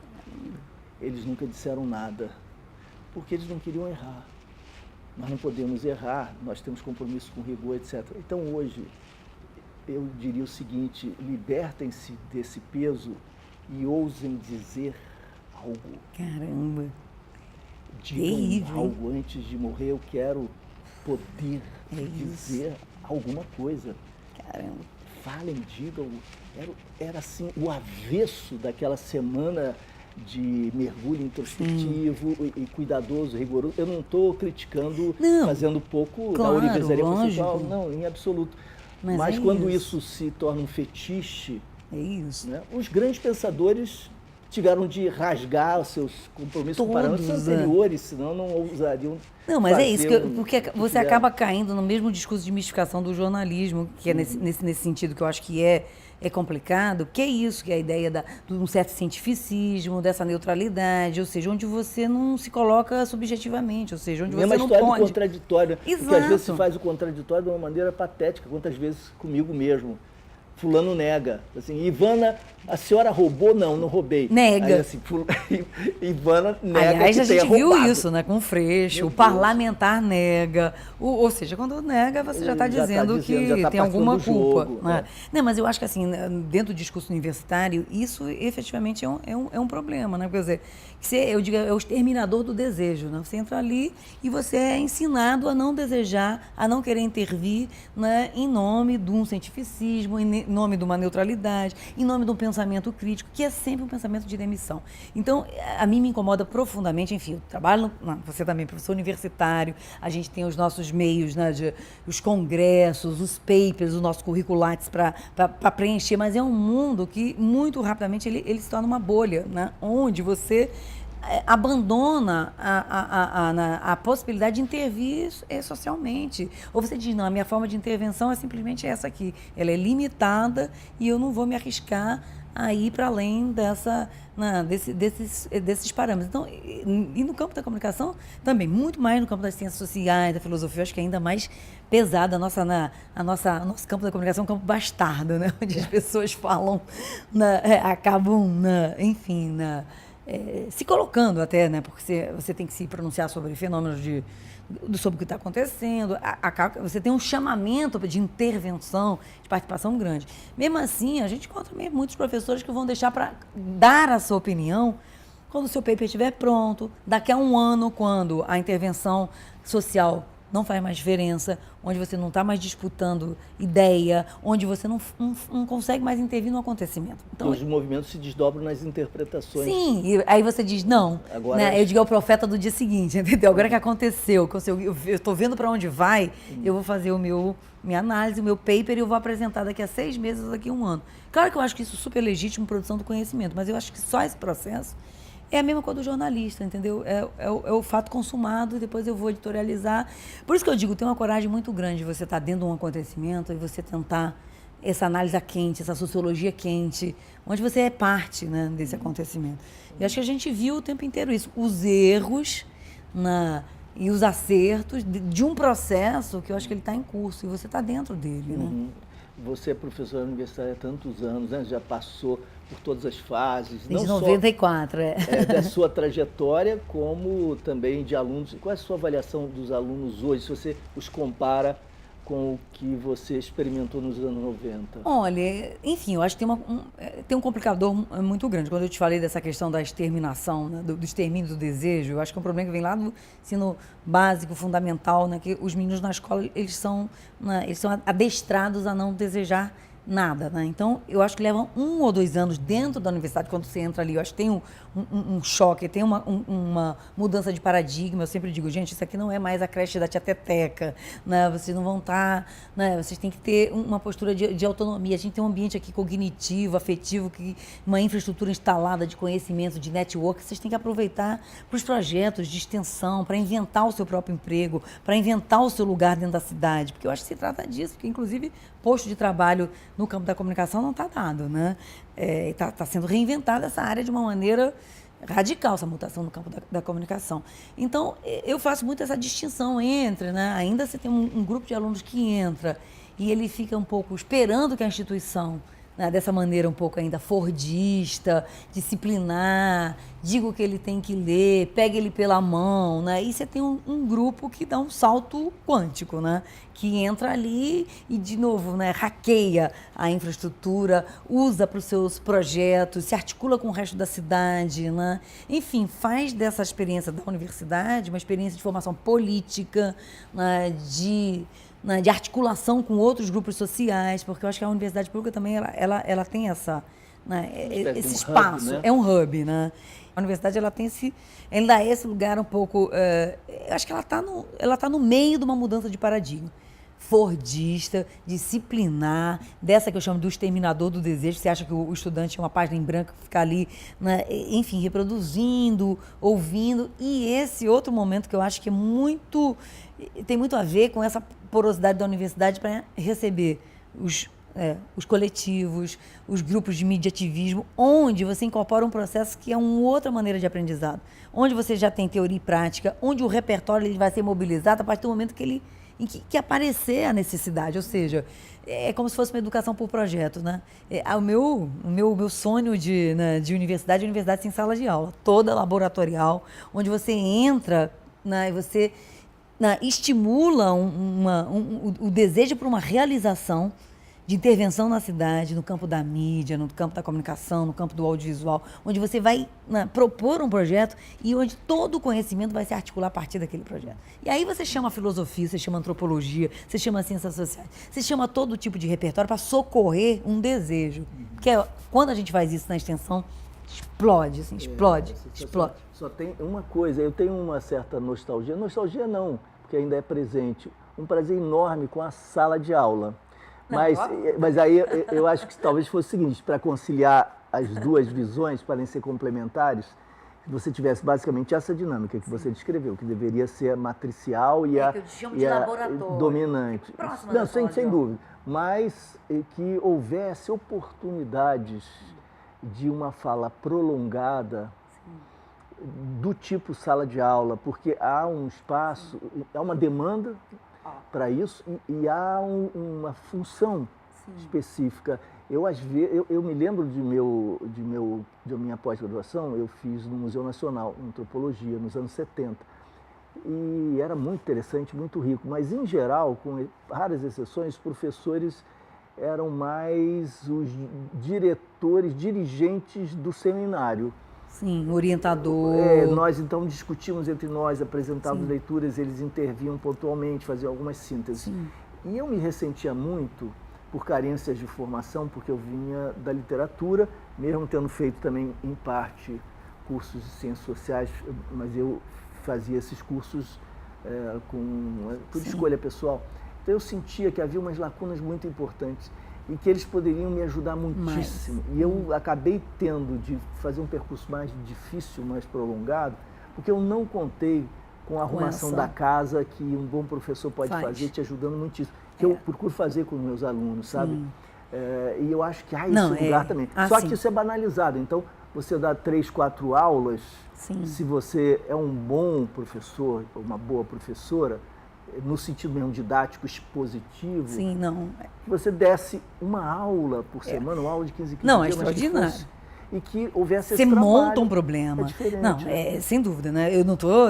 Eles nunca disseram nada, porque eles não queriam errar. Nós não podemos errar, nós temos compromisso com rigor, etc. Então hoje, eu diria o seguinte, libertem-se desse peso e ousem dizer algo. Caramba! Digam terrível, algo antes de morrer, eu quero poder dizer alguma coisa. Caramba! Falem, digam. Era assim, o avesso daquela semana de mergulho introspectivo e cuidadoso, rigoroso. Eu não estou criticando, fazendo pouco da ourivesaria conceitual, não, em absoluto. Mas quando isso se torna um fetiche, né, os grandes pensadores tiveram de rasgar os seus compromissos com parâmetros anteriores, senão não ousariam. Não, mas é isso, porque você acaba caindo no mesmo discurso de mistificação do jornalismo, que é nesse sentido que eu acho que é complicado, que é isso, que é a ideia de um certo cientificismo, dessa neutralidade, ou seja, onde você não se coloca subjetivamente, ou seja, onde você não pode... É uma história do contraditório, Exato. Porque às vezes se faz o contraditório de uma maneira patética, quantas vezes comigo mesmo. Fulano nega, assim, Ivana, a senhora roubou? Não roubei. Nega. Aí, assim, Ivana nega. Aliás, que a gente viu isso, né, com o Freixo, o parlamentar nega, ou seja, quando nega, você já está dizendo que tem alguma culpa. Jogo, né? Não, mas eu acho que assim, dentro do discurso universitário, isso efetivamente é um problema, né? Quer dizer, eu digo, é o exterminador do desejo, né? Você entra ali e você é ensinado a não desejar, a não querer intervir, né, em nome de um cientificismo, em nome de uma neutralidade, em nome de um pensamento crítico, que é sempre um pensamento de demissão. Então, a mim me incomoda profundamente, enfim, eu trabalho, você também, professor universitário, a gente tem os nossos meios, né, os congressos, os papers, o nosso currículo Lattes para preencher, mas é um mundo que, muito rapidamente, ele se torna uma bolha, né, onde você abandona a possibilidade de intervir socialmente. Ou você diz, não, a minha forma de intervenção é simplesmente essa aqui. Ela é limitada e eu não vou me arriscar a ir para além desses parâmetros. Então, e no campo da comunicação, também, muito mais no campo das ciências sociais, da filosofia, eu acho que é ainda mais pesada nosso campo da comunicação, é um campo bastardo, né? Onde as pessoas falam, acabam, enfim, se colocando até, né? Porque você tem que se pronunciar sobre fenômenos sobre o que está acontecendo. Você tem um chamamento de intervenção, de participação grande. Mesmo assim, a gente encontra mesmo muitos professores que vão deixar para dar a sua opinião quando o seu paper estiver pronto, daqui a um ano, quando a intervenção social não faz mais diferença, onde você não está mais disputando ideia, onde você não consegue mais intervir no acontecesão. Então, os movimentos se desdobram nas interpretações. Sim, e aí você diz, não, agora, né, eu digo ao profeta do dia seguinte, entendeu? Agora que aconteceu, eu estou vendo para onde vai, eu vou fazer minha análise, o meu paper, e eu vou apresentar daqui a 6 meses ou daqui a um ano. Claro que eu acho que isso é super legítimo, produção do conhecimento, mas eu acho que só esse processo é a mesma coisa do jornalista, entendeu? É o fato consumado e depois eu vou editorializar. Por isso que eu digo, tem uma coragem muito grande de você estar dentro de um acontecimento e você tentar essa análise quente, essa sociologia quente, onde você é parte, né, desse acontecimento. E acho que a gente viu o tempo inteiro isso. Os erros e os acertos de um processo que eu acho que ele está em curso e você está dentro dele, né? Você é professora universitária há tantos anos, né? Já passou por todas as fases. Desde 94, da sua trajetória, como também de alunos. Qual é a sua avaliação dos alunos hoje, se você os compara com o que você experimentou nos anos 90? Olha, enfim, eu acho que tem um complicador muito grande. Quando eu te falei dessa questão da exterminação, né, do extermínio do desejo, eu acho que é um problema que vem lá do ensino básico, fundamental, né, que os meninos na escola, eles são adestrados a não desejar nada, né? Então, eu acho que leva 1 ou 2 anos dentro da universidade, quando você entra ali, eu acho que tem um choque, tem uma mudança de paradigma. Eu sempre digo, gente, isso aqui não é mais a creche da tia Teteca, né? Vocês não vão estar, né? Vocês têm que ter uma postura de autonomia. A gente tem um ambiente aqui cognitivo, afetivo, uma infraestrutura instalada de conhecimento, de network, vocês têm que aproveitar para os projetos de extensão, para inventar o seu próprio emprego, para inventar o seu lugar dentro da cidade, porque eu acho que se trata disso, porque inclusive posto de trabalho no campo da comunicação não está dado, né? Está sendo reinventada essa área de uma maneira radical, essa mutação no campo da comunicação. Então, eu faço muito essa distinção entre, né? Ainda você tem um grupo de alunos que entra e ele fica um pouco esperando que a instituição, né, dessa maneira um pouco ainda fordista, disciplinar, diga o que ele tem que ler, pega ele pela mão, né? E você tem um grupo que dá um salto quântico, né? Que entra ali e, de novo, né, hackeia a infraestrutura, usa para os seus projetos, se articula com o resto da cidade, né? Enfim, faz dessa experiência da universidade uma experiência de formação política, né, de articulação com outros grupos sociais, porque eu acho que a universidade pública também ela tem essa, né, esse espaço, hub, né? É um hub, né? A universidade ela tem ainda é esse lugar um pouco, eu acho que ela tá no meio de uma mudança de paradigma. Fordista, disciplinar, dessa que eu chamo do exterminador do desejo. Você acha que o estudante é uma página em branco que fica ali, né, enfim, reproduzindo, ouvindo. E esse outro momento que eu acho que tem muito a ver com essa porosidade da universidade para receber os coletivos, os grupos de mediativismo, onde você incorpora um processo que é uma outra maneira de aprendizado, onde você já tem teoria e prática, onde o repertório ele vai ser mobilizado a partir do momento em que aparecer a necessidade, ou seja, é como se fosse uma educação por projeto, né? O meu sonho de universidade é universidade sem sala de aula, toda laboratorial, onde você entra, né, e você estimula o desejo por uma realização de intervenção na cidade, no campo da mídia, no campo da comunicação, no campo do audiovisual, onde você vai propor um projeto e onde todo o conhecimento vai se articular a partir daquele projeto. E aí você chama filosofia, você chama antropologia, você chama ciências sociais, você chama todo tipo de repertório para socorrer um desejo. Porque quando a gente faz isso na extensão, explode, assim, explode. Só tem uma coisa, eu tenho uma certa nostalgia não, porque ainda é presente, um prazer enorme com a sala de aula. Mas aí eu acho que talvez fosse o seguinte, para conciliar as duas visões, para ser complementares, se você tivesse basicamente essa dinâmica que você descreveu, que deveria ser a matricial e a dominante. Não, sem dúvida. Mas que houvesse oportunidades de uma fala prolongada do tipo sala de aula, porque há um espaço, há uma demanda para isso e há uma função específica. Eu me lembro de minha pós-graduação, eu fiz no Museu Nacional, em Antropologia, nos anos 70. E era muito interessante, muito rico, mas em geral, com raras exceções, os professores eram mais os dirigentes do seminário. Sim, orientador. Nós então discutimos entre nós, apresentávamos leituras, eles intervinham pontualmente, faziam algumas sínteses. Sim. E eu me ressentia muito por carências de formação, porque eu vinha da literatura, mesmo tendo feito também, em parte, cursos de ciências sociais, mas eu fazia esses cursos por escolha pessoal. Então eu sentia que havia umas lacunas muito importantes e que eles poderiam me ajudar muitíssimo. E eu acabei tendo de fazer um percurso mais difícil, mais prolongado, porque eu não contei com a arrumação da casa que um bom professor pode fazer, te ajudando muitíssimo. Que eu procuro fazer com os meus alunos, sabe? E eu acho que há esse lugar também. Só que isso é banalizado. Então, você dá 3, 4 aulas, se você é um bom professor, uma boa professora, no sentido mesmo didático, expositivo, que você desse uma aula por semana, uma aula de 15 dias. Não, é extraordinário. e que houvesse Você esse trabalho. monta um problema. É diferente. Não, sem dúvida, né? Eu não estou...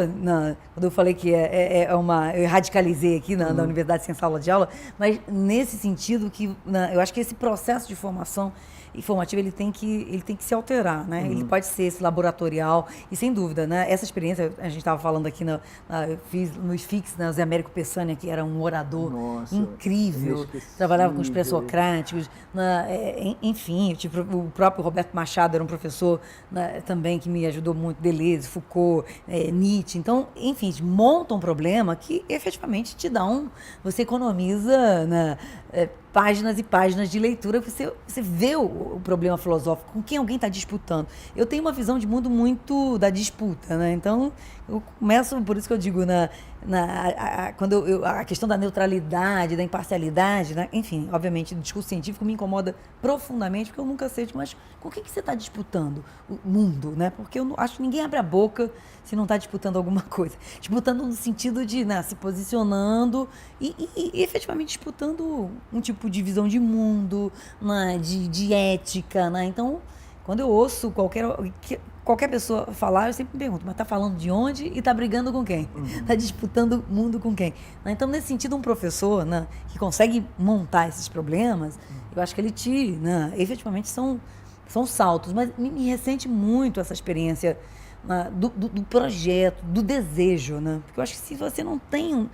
Quando eu falei que eu radicalizei aqui na Universidade sem sala de aula, mas nesse sentido que eu acho que esse processo de formação informativa ele tem que se alterar, né? Ele pode ser esse laboratorial e sem dúvida, né? Essa experiência a gente estava falando aqui eu fiz no IFIX, né? O Zé Américo Peçanha, que era um orador incrível, trabalhava com os pré-socráticos, enfim, tipo, o próprio Roberto Machado era um professor, né, também que me ajudou muito, Deleuze, Foucault, Nietzsche. Então, enfim, monta um problema que efetivamente você economiza, né, páginas e páginas de leitura, você vê o problema filosófico, com quem alguém está disputando. Eu tenho uma visão de mundo muito da disputa, né? Então, eu começo, por isso que eu digo, quando a questão da neutralidade, da imparcialidade, né? Enfim, obviamente, o discurso científico me incomoda profundamente, porque eu nunca sei, mas com quem que você está disputando o mundo, né? Porque eu acho que ninguém abre a boca se não está disputando alguma coisa. Disputando no sentido de, né, se posicionando e efetivamente disputando um tipo de visão de mundo, né, de ética, né? Então, quando eu ouço qualquer pessoa falar, eu sempre me pergunto, mas está falando de onde e está brigando com quem? Está disputando o mundo com quem? Então, nesse sentido, um professor, né, que consegue montar esses problemas, eu acho que ele efetivamente são saltos, mas me ressente muito essa experiência, né, do projeto, do desejo, né? Porque eu acho que se você não tem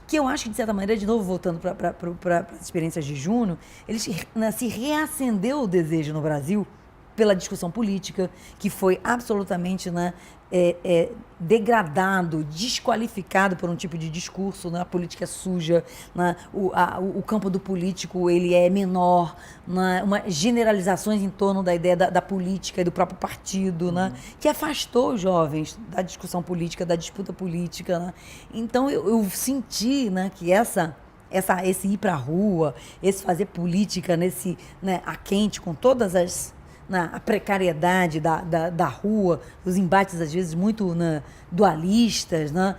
que eu acho que, de certa maneira, de novo, voltando para as experiências de junho, se reacendeu o desejo no Brasil pela discussão política, que foi absolutamente, né, degradado, desqualificado por um tipo de discurso, né? A política é suja, né? O campo do político ele é menor, né? Generalizações em torno da ideia da política e do próprio partido, né? Que afastou os jovens da discussão política, da disputa política, né? Então eu senti, né, que esse ir para a rua, esse fazer política nesse, né, a quente, com todas a precariedade da rua, os embates às vezes muito, né, dualistas, né,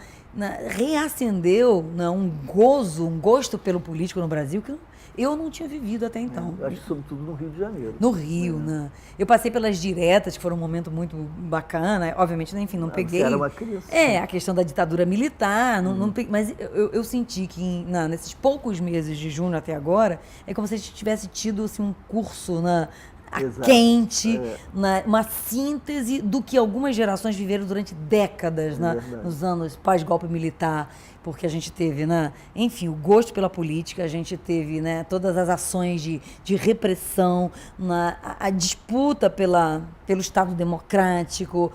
reacendeu, né, um gosto pelo político no Brasil que eu não tinha vivido até então. Eu acho que sobretudo no Rio de Janeiro. No Rio, né? Eu passei pelas diretas, que foram um momento muito bacana, obviamente, né, enfim, não peguei... Você era uma criança. A questão da ditadura militar, não peguei, mas eu senti que nesses poucos meses de junho até agora, é como se a gente tivesse tido assim, um curso, né, quente, uma síntese do que algumas gerações viveram durante décadas, né, nos anos pós-golpe militar, porque a gente teve, né, enfim, o gosto pela política, a gente teve, né, todas as ações de repressão, a disputa pelo Estado democrático,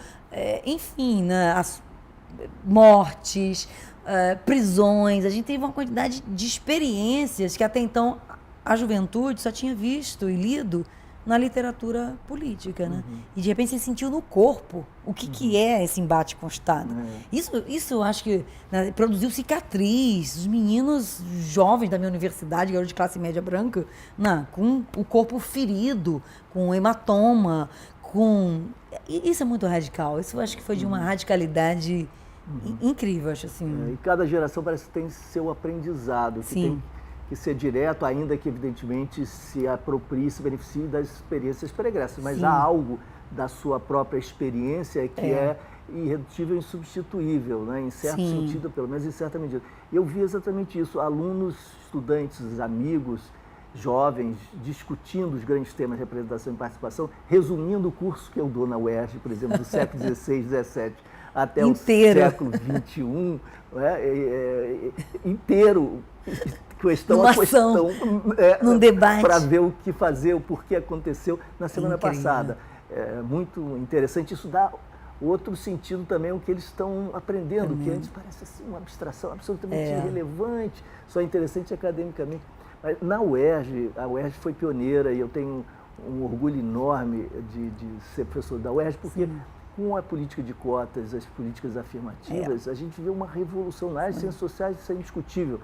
enfim, né, as mortes, prisões, a gente teve uma quantidade de experiências que até então a juventude só tinha visto e lido na literatura política, né? E de repente você sentiu no corpo o que é esse embate constante. Isso eu acho que, né, produziu cicatriz. Os meninos jovens da minha universidade, garotos de classe média branca, com o corpo ferido, com hematoma, isso é muito radical. Isso eu acho que foi de uma radicalidade incrível, acho assim. E cada geração parece que tem seu aprendizado, que tem que ser direto, ainda que, evidentemente, se aproprie, se beneficie das experiências pregressas. Mas há algo da sua própria experiência que é irredutível e insubstituível, né? Em certo sentido, pelo menos em certa medida. Eu vi exatamente isso, alunos, estudantes, amigos, jovens, discutindo os grandes temas de representação e participação, resumindo o curso que eu dou na UERJ, por exemplo, do século XVI, XVII, até o século XXI, inteiro, questão a questão, num debate, para ver o que fazer, o porquê aconteceu na semana passada. É muito interessante, isso dá outro sentido também ao que eles estão aprendendo, que antes parece assim, uma abstração absolutamente irrelevante, só interessante academicamente. Mas na UERJ, a UERJ foi pioneira e eu tenho um orgulho enorme de ser professor da UERJ, porque com a política de cotas, as políticas afirmativas, a gente vê uma revolução nas áreas de ciências sociais, isso é indiscutível.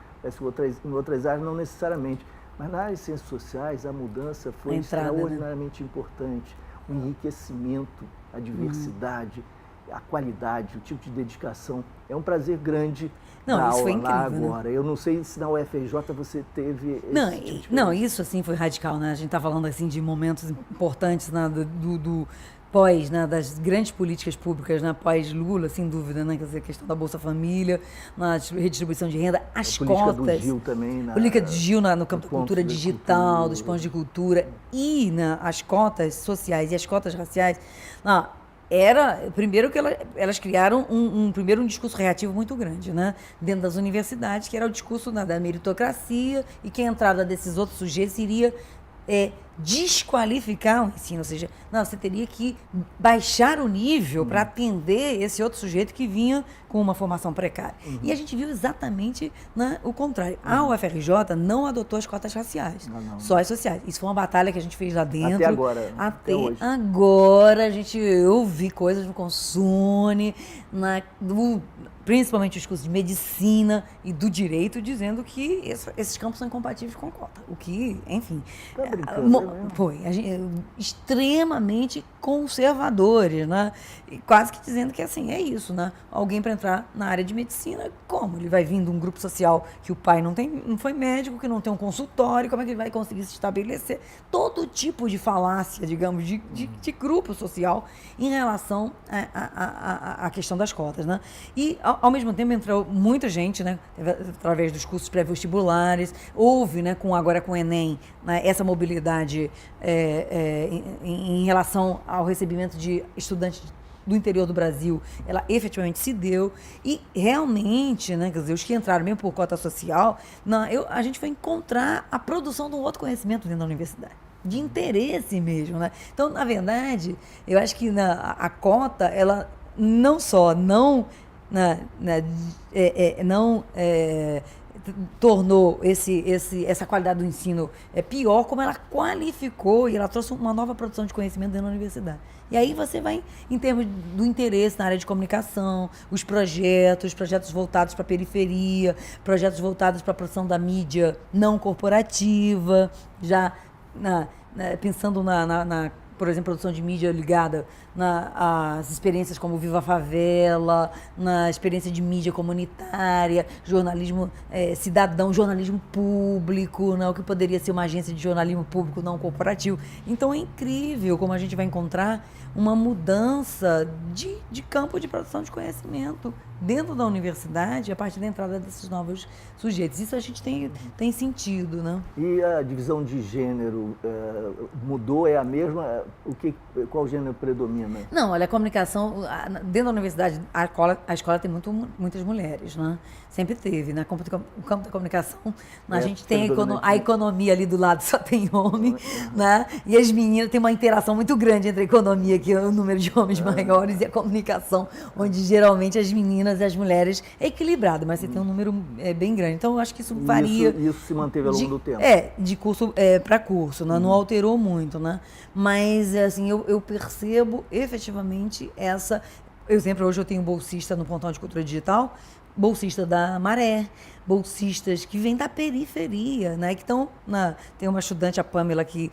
Em outras áreas não necessariamente, mas nas áreas de ciências sociais a mudança foi extraordinariamente importante. O enriquecimento, a diversidade, a qualidade, o tipo de dedicação. É um prazer grande Não, dar isso foi aula lá incrível, né? agora. Eu não sei se na UFRJ você teve esse Não, tipo de não, experiência. isso assim foi radical, né? A gente está falando assim de momentos importantes, né, do pós, né, das grandes políticas públicas, né, pós Lula, sem dúvida, né, quer dizer, a questão da Bolsa Família, na redistribuição de renda, as A política do cotas, Gil também. política do Gil no campo da cultura de digital, dos cultura. pontos de cultura e as cotas sociais e as cotas raciais. Era, primeiro que elas criaram primeiro um discurso reativo muito grande, né? Dentro das universidades, que era o discurso da meritocracia e que a entrada desses outros sujeitos iria desqualificar o ensino, ou seja, não, você teria que baixar o nível para atender esse outro sujeito que vinha com uma formação precária. E a gente viu exatamente o contrário. A UFRJ não adotou as cotas raciais, só as sociais. Isso foi uma batalha que a gente fez lá dentro. Até agora. Até hoje. Agora, eu vi coisas no Consune, principalmente os cursos de medicina e do direito, dizendo que esses campos são incompatíveis com cota. O que, enfim, Tá brincando, foi extremamente conservadores, né? E quase que dizendo que assim, é isso, né? Alguém para entrar na área de medicina, como? Ele vai vir de um grupo social que o pai não foi médico, que não tem um consultório, como é que ele vai conseguir se estabelecer? Todo tipo de falácia, digamos, de grupo social em relação à questão das cotas, né? E, ao mesmo tempo, entrou muita gente, né? Através dos cursos pré-vestibulares, houve, né, agora com o Enem, né, essa mobilidade em relação ao recebimento de estudantes do interior do Brasil, ela efetivamente se deu e realmente, né, quer dizer, os que entraram mesmo por cota social, a gente vai encontrar a produção de um outro conhecimento dentro da universidade, de interesse mesmo, né? Então, na verdade, eu acho que a cota, ela não só não tornou essa qualidade do ensino pior, como ela qualificou e ela trouxe uma nova produção de conhecimento dentro da universidade. E aí você vai, em termos do interesse na área de comunicação, os projetos voltados para a periferia, projetos voltados para a produção da mídia não corporativa, já pensando por exemplo, produção de mídia ligada às experiências como Viva a Favela, na experiência de mídia comunitária, jornalismo cidadão, jornalismo público, o que poderia ser uma agência de jornalismo público não corporativo. Então é incrível como a gente vai encontrar uma mudança de campo de produção de conhecimento dentro da universidade a partir da entrada desses novos sujeitos. Isso a gente tem sentido, né? E a divisão de gênero mudou? É a mesma? Qual gênero predomina? Não, olha, a comunicação, dentro da universidade, a escola tem muitas mulheres, né? Sempre teve, né? O campo da comunicação, a gente tem a economia ali do lado, só tem homem, né? E as meninas, tem uma interação muito grande entre a economia, que é o número de homens maiores, e a comunicação, onde geralmente as meninas e as mulheres é equilibrado, mas você tem um número bem grande. Então, eu acho que isso varia. Isso se manteve ao longo do tempo? De curso para curso, né? Não alterou muito, né? Mas, assim, eu percebo efetivamente exemplo, hoje eu tenho bolsista no Pontão de Cultura Digital, bolsista da Maré, bolsistas que vêm da periferia, né? Que estão tem uma estudante, a Pamela, que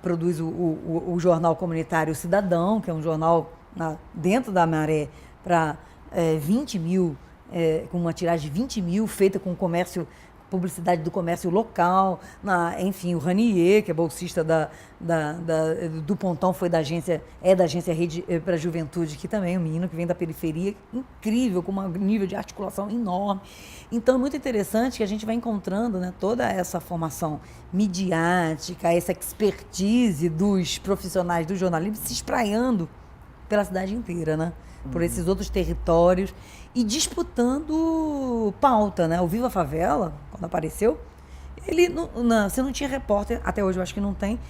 produz o jornal comunitário Cidadão, que é um jornal dentro da Maré para 20 mil, com uma tiragem de 20 mil, feita com publicidade do comércio local, enfim, o Ranier, que é bolsista do Pontão, da agência Rede para a Juventude, que também é um menino que vem da periferia, incrível, com um nível de articulação enorme. Então, é muito interessante que a gente vai encontrando, né, toda essa formação midiática, essa expertise dos profissionais do jornalismo se espraiando pela cidade inteira, né? Por esses outros territórios e disputando pauta, né? O Viva a Favela, quando apareceu, você não tinha repórter, até hoje eu acho que não tem,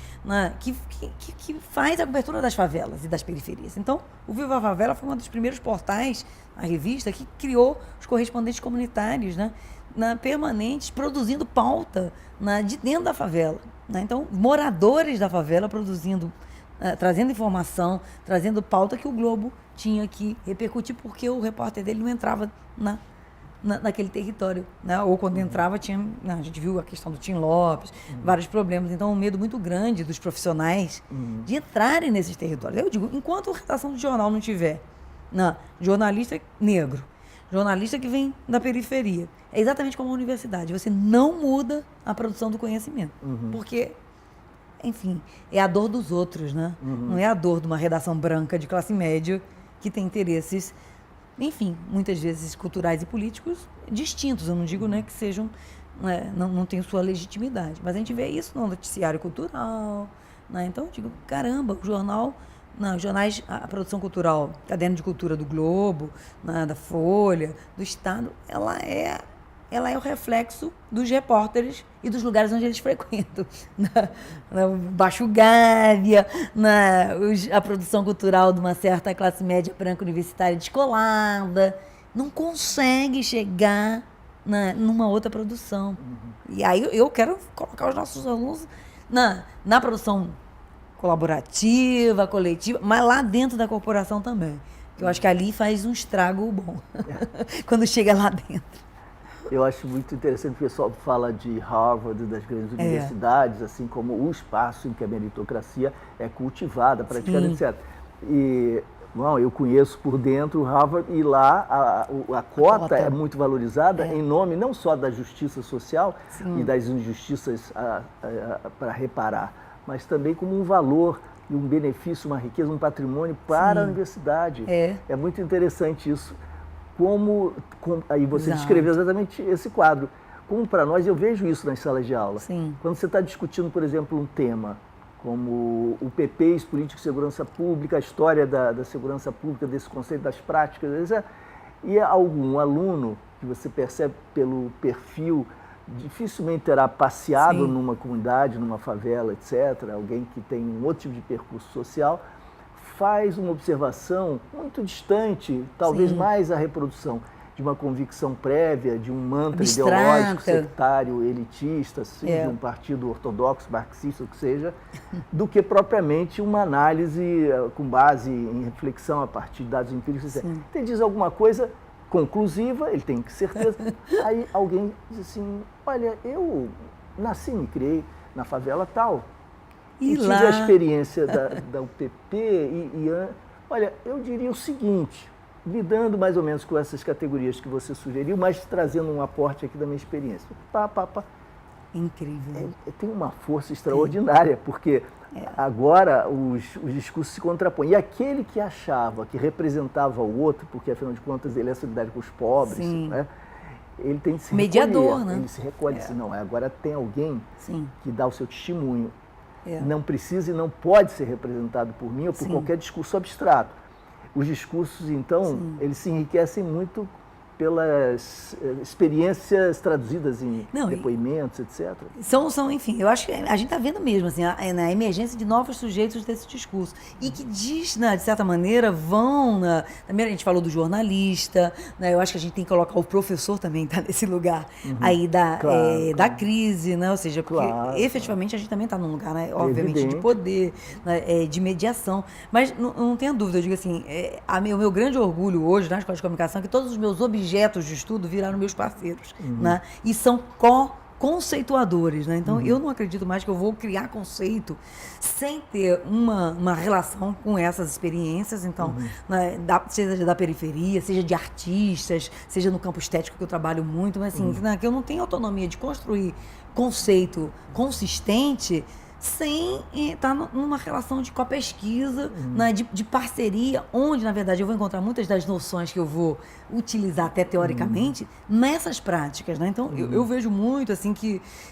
que faz a cobertura das favelas e das periferias. Então, o Viva a Favela foi um dos primeiros portais, a revista, que criou os correspondentes comunitários, né? Permanentes, produzindo pauta de dentro da favela, né? Então, moradores da favela produzindo, trazendo informação, trazendo pauta que o Globo tinha que repercutir, porque o repórter dele não entrava naquele território, né? Ou quando entrava, a gente viu a questão do Tim Lopes, vários problemas. Então, um medo muito grande dos profissionais de entrarem nesses territórios. Eu digo, enquanto a redação do jornal não tiver Jornalista negro, jornalista que vem da periferia. É exatamente como a universidade. Você não muda a produção do conhecimento. Porque, enfim, é a dor dos outros, né? Não é a dor de uma redação branca de classe média que tem interesses, enfim, muitas vezes culturais e políticos distintos. Eu não digo, né, que sejam, não tenham sua legitimidade. Mas a gente vê isso no noticiário cultural, né? Então eu digo, caramba, o jornal... Os jornais, a produção cultural, Caderno de Cultura do Globo, da Folha, do Estado, ela é o reflexo dos repórteres e dos lugares onde eles frequentam. Baixo Gávea, a produção cultural de uma certa classe média branca universitária descolada, não consegue chegar numa outra produção. E aí eu quero colocar os nossos alunos na produção colaborativa, coletiva, mas lá dentro da corporação também. Eu acho que ali faz um estrago bom, quando chega lá dentro. Eu acho muito interessante, o pessoal fala de Harvard, das grandes universidades, assim como o espaço em que a meritocracia é cultivada, praticamente, etc. E, bom, eu conheço por dentro o Harvard e lá a cota é muito valorizada em nome não só da justiça social e das injustiças para reparar, mas também como um valor e um benefício, uma riqueza, um patrimônio para a universidade. É muito interessante isso. Aí você descreveu exatamente esse quadro. Como para nós, eu vejo isso nas salas de aula. Quando você está discutindo, por exemplo, um tema como o PPs, Política de Segurança Pública, a história da segurança pública, desse conceito das práticas, e algum aluno que você percebe pelo perfil dificilmente terá passeado numa comunidade, numa favela, etc., alguém que tem um outro tipo de percurso social, faz uma observação muito distante, talvez mais a reprodução de uma convicção prévia, de um mantra ideológico, sectário, elitista, de um partido ortodoxo, marxista, o que seja, do que propriamente uma análise com base em reflexão a partir de dados empíricos. Ele diz alguma coisa conclusiva, ele tem certeza. Aí alguém diz assim, olha, eu nasci, me criei na favela tal, e tive a experiência da UPP olha, eu diria o seguinte, lidando mais ou menos com essas categorias que você sugeriu, mas trazendo um aporte aqui da minha experiência. Incrível. Tem uma força extraordinária, porque agora os discursos se contrapõem. E aquele que achava que representava o outro, porque afinal de contas ele é solidário com os pobres, né? Ele tem que se mediador, recolher, né? Ele se recolhe e diz, não, agora tem alguém que dá o seu testemunho. Não precisa e não pode ser representado por mim ou por qualquer discurso abstrato. Os discursos, então, eles se enriquecem muito pelas experiências traduzidas em depoimentos, etc. Enfim, eu acho que a gente está vendo mesmo assim, na emergência de novos sujeitos desse discurso. E que diz, de certa maneira, primeiro a gente falou do jornalista, eu acho que a gente tem que colocar o professor também, tá nesse lugar aí da crise, né? Ou seja, porque efetivamente a gente também está num lugar, né, obviamente, de poder, de mediação. Mas não tenha dúvida, eu digo assim, o meu grande orgulho hoje na Escola de Comunicação é que todos os meus objetos de estudo viraram meus parceiros, né? E são conceituadores, né? Então, eu não acredito mais que eu vou criar conceito sem ter uma relação com essas experiências, então, seja da periferia, seja de artistas, seja no campo estético, que eu trabalho muito, mas assim, que eu não tenho autonomia de construir conceito consistente sem estar numa relação com a pesquisa, de parceria, onde, na verdade, eu vou encontrar muitas das noções que eu vou utilizar até teoricamente nessas práticas, né? Então, eu vejo muito, assim,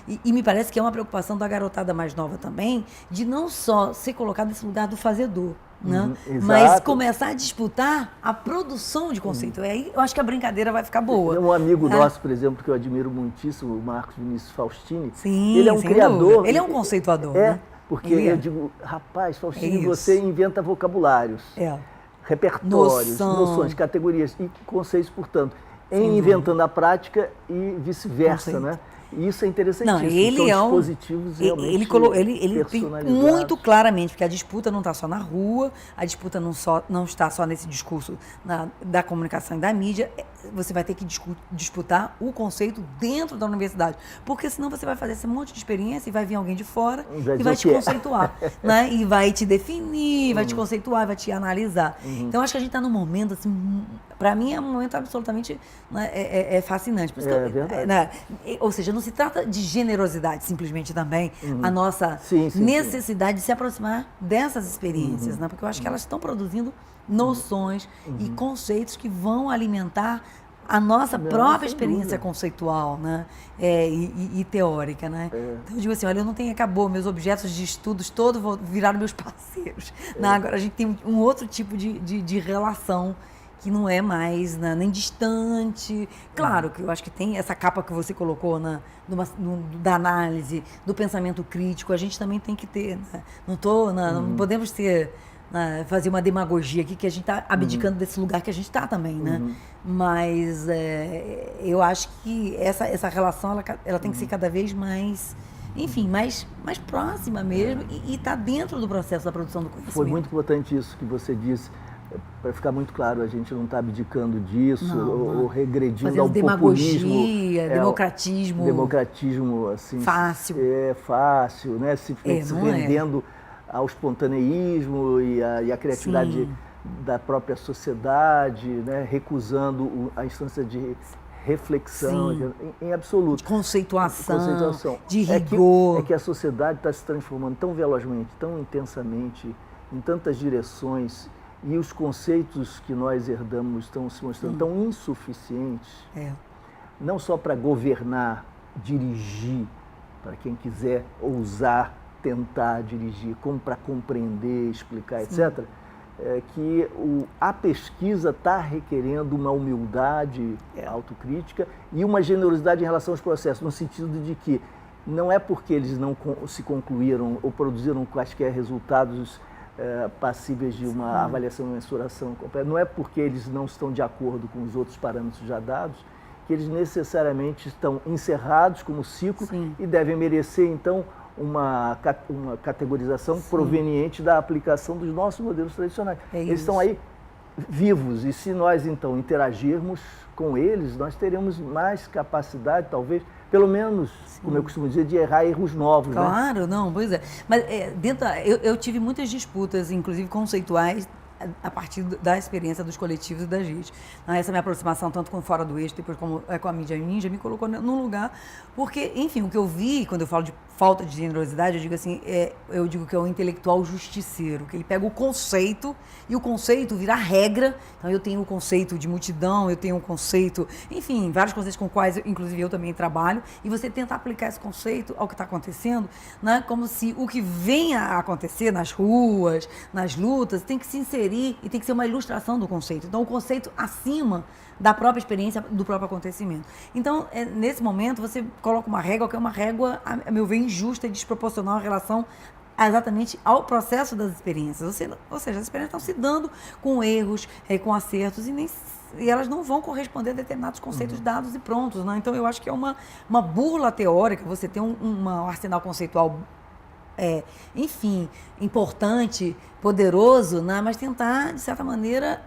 e me parece que é uma preocupação da garotada mais nova também, de não só ser colocado nesse lugar do fazedor, né? Mas começar a disputar a produção de conceito. Aí eu acho que a brincadeira vai ficar boa. Tem um amigo nosso, por exemplo, que eu admiro muitíssimo, o Marcos Vinícius Faustini. Ele é um criador. Ele é um conceituador, né? Porque eu digo, rapaz, Faustini, você inventa vocabulários, repertórios, noções, categorias e conceitos, portanto, inventando a prática e vice-versa, né? E isso é interessantíssimo. Não, ele são dispositivos realmente ele tem muito claramente, porque a disputa não está só na rua, a disputa não está só nesse discurso da comunicação e da mídia, você vai ter que disputar o conceito dentro da universidade, porque senão você vai fazer esse monte de experiência e vai vir alguém de fora e vai te conceituar, né? E vai te definir, vai te conceituar, vai te analisar. Então, acho que a gente está num momento, assim, para mim é um momento absolutamente, né, fascinante. Por isso que verdade. Né, ou seja, não se trata de generosidade simplesmente também, a nossa necessidade de se aproximar dessas experiências, né? Porque eu acho que elas estão produzindo noções e conceitos que vão alimentar a nossa própria experiência conceitual, né? E teórica, né? Então eu digo assim, olha, acabou, meus objetos de estudos todos viraram meus parceiros. Né? Agora a gente tem um outro tipo de relação que não é mais, né, nem distante. Claro que eu acho que tem essa capa que você colocou da análise, do pensamento crítico, a gente também tem que ter. Né? Não podemos fazer uma demagogia aqui, que a gente está abdicando desse lugar que a gente está também. Né? Mas eu acho que essa relação ela tem que ser cada vez mais... Enfim, mais próxima mesmo e está dentro do processo da produção do conhecimento. Foi muito importante isso que você disse. Para ficar muito claro, a gente não está abdicando disso ou regredindo ao populismo. Democratismo, assim... Fácil. Fácil, né? Se rendendo ao espontaneísmo e à criatividade da própria sociedade, né? Recusando a instância de reflexão, em absoluto. De conceituação. De rigor. É que a sociedade está se transformando tão velozmente, tão intensamente, em tantas direções, e os conceitos que nós herdamos estão se mostrando tão insuficientes, não só para governar, dirigir, para quem quiser ousar tentar dirigir, como para compreender, explicar, etc., que a pesquisa está requerendo uma humildade autocrítica e uma generosidade em relação aos processos, no sentido de que não é porque eles não se concluíram ou produziram quaisquer resultados passíveis de uma avaliação e mensuração completa, não é porque eles não estão de acordo com os outros parâmetros já dados, que eles necessariamente estão encerrados como ciclo e devem merecer, então, uma categorização proveniente da aplicação dos nossos modelos tradicionais. Eles estão aí vivos e se nós, então, interagirmos com eles, nós teremos mais capacidade, talvez, pelo menos, como eu costumo dizer, de errar erros novos. Claro, não, pois é. Mas eu tive muitas disputas, inclusive conceituais, a partir da experiência dos coletivos e da gente. Essa minha aproximação, tanto com Fora do Eixo, depois com a mídia ninja, me colocou num lugar, porque, enfim, o que eu vi, quando eu falo de falta de generosidade, eu digo assim, eu digo que é o intelectual justiceiro, que ele pega o conceito e o conceito vira regra. Então eu tenho o conceito de multidão, eu tenho um conceito, enfim, vários conceitos com quais, inclusive, eu também trabalho, e você tenta aplicar esse conceito ao que está acontecendo, né, como se o que venha a acontecer nas ruas, nas lutas, tem que se inserir e tem que ser uma ilustração do conceito. Então o conceito acima da própria experiência, do próprio acontecimento. Então, nesse momento, você coloca uma régua que é uma régua, a meu ver, injusta e desproporcional em relação exatamente ao processo das experiências. Ou seja, as experiências estão se dando com erros, com acertos, e elas não vão corresponder a determinados conceitos dados e prontos. Né? Então, eu acho que é uma burla teórica você ter um arsenal conceitual enfim, importante, poderoso, né? Mas tentar, de certa maneira,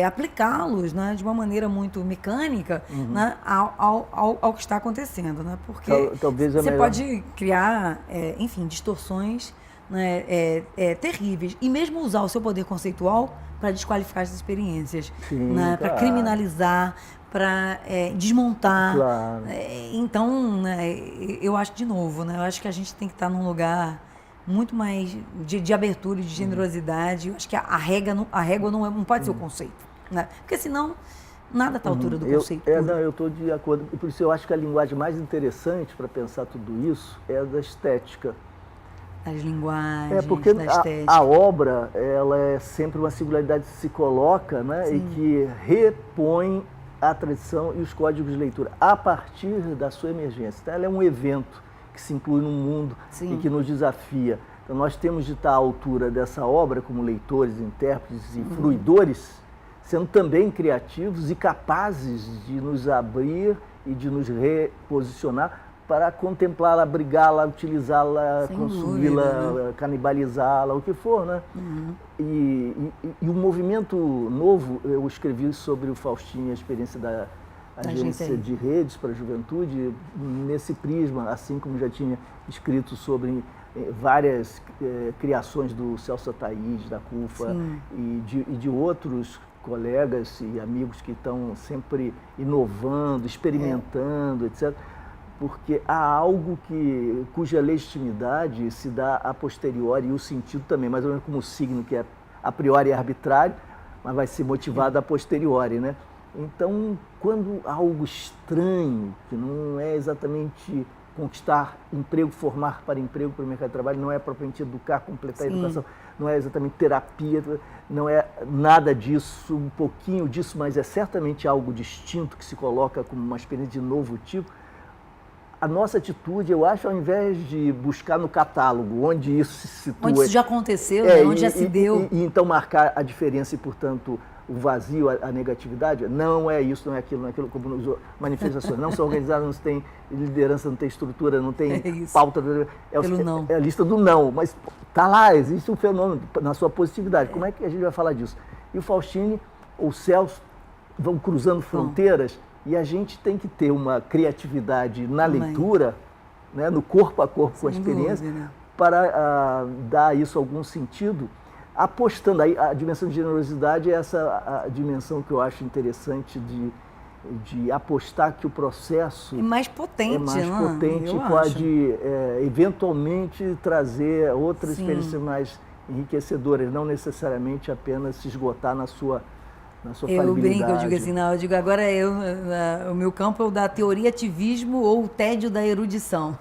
aplicá-los, né? De uma maneira muito mecânica, né? ao que está acontecendo. Né? Porque talvez você pode criar, enfim, distorções, né? Terríveis. E mesmo usar o seu poder conceitual para desqualificar essas experiências, né? Para criminalizar, para desmontar. Claro. Então, né, eu acho, de novo, né, eu acho que a gente tem que estar num lugar muito mais de abertura e de generosidade. Eu acho que a régua não pode ser o conceito. Né? Porque senão, nada está à altura do conceito. Eu estou de acordo. Por isso eu acho que a linguagem mais interessante para pensar tudo isso é a da estética. As linguagens, porque da estética. A obra, ela é sempre uma singularidade que se coloca, né, e que repõe a tradição e os códigos de leitura a partir da sua emergência. Então, ela é um evento que se inclui no mundo e que nos desafia. Então, nós temos de estar à altura dessa obra como leitores, intérpretes e fruidores, sendo também criativos e capazes de nos abrir e de nos reposicionar para contemplá-la, abrigá-la, utilizá-la, consumi-la, né? Canibalizá-la, o que for, né? E o movimento novo, eu escrevi sobre o Faustinho, a experiência da agência de redes para a juventude, nesse prisma, assim como já tinha escrito sobre várias criações do Celso Ataíde, da CUFA e de outros colegas e amigos que estão sempre inovando, experimentando, etc. Porque há algo cuja legitimidade se dá a posteriori, e o sentido também, mais ou menos como o signo, que a priori é arbitrário, mas vai ser motivado a posteriori, né? Então, quando algo estranho, que não é exatamente conquistar emprego, formar para emprego, para o mercado de trabalho, não é propriamente educar, completar a educação, não é exatamente terapia, não é nada disso, um pouquinho disso, mas é certamente algo distinto que se coloca como uma experiência de novo tipo. A nossa atitude, eu acho, ao invés de buscar no catálogo onde isso se situa... Onde isso já aconteceu, né? Onde já se deu. E então marcar a diferença e, portanto, o vazio, a negatividade, não é isso, não é aquilo, como nos manifestações. Não são organizadas, não tem liderança, não tem estrutura, não tem pauta. É a lista do não, mas está lá, existe um fenômeno na sua positividade. Como é que a gente vai falar disso? E o Faustini ou o Celso vão cruzando fronteiras. E a gente tem que ter uma criatividade na leitura, né, no corpo a corpo com a experiência, para dar isso algum sentido, apostando. Aí a dimensão de generosidade é essa a dimensão que eu acho interessante de apostar que o processo é mais potente, pode eventualmente trazer outras experiências mais enriquecedoras, não necessariamente apenas se esgotar na sua eu brinco, eu digo assim, não, eu digo agora o meu campo é o da teoria ativismo ou o tédio da erudição.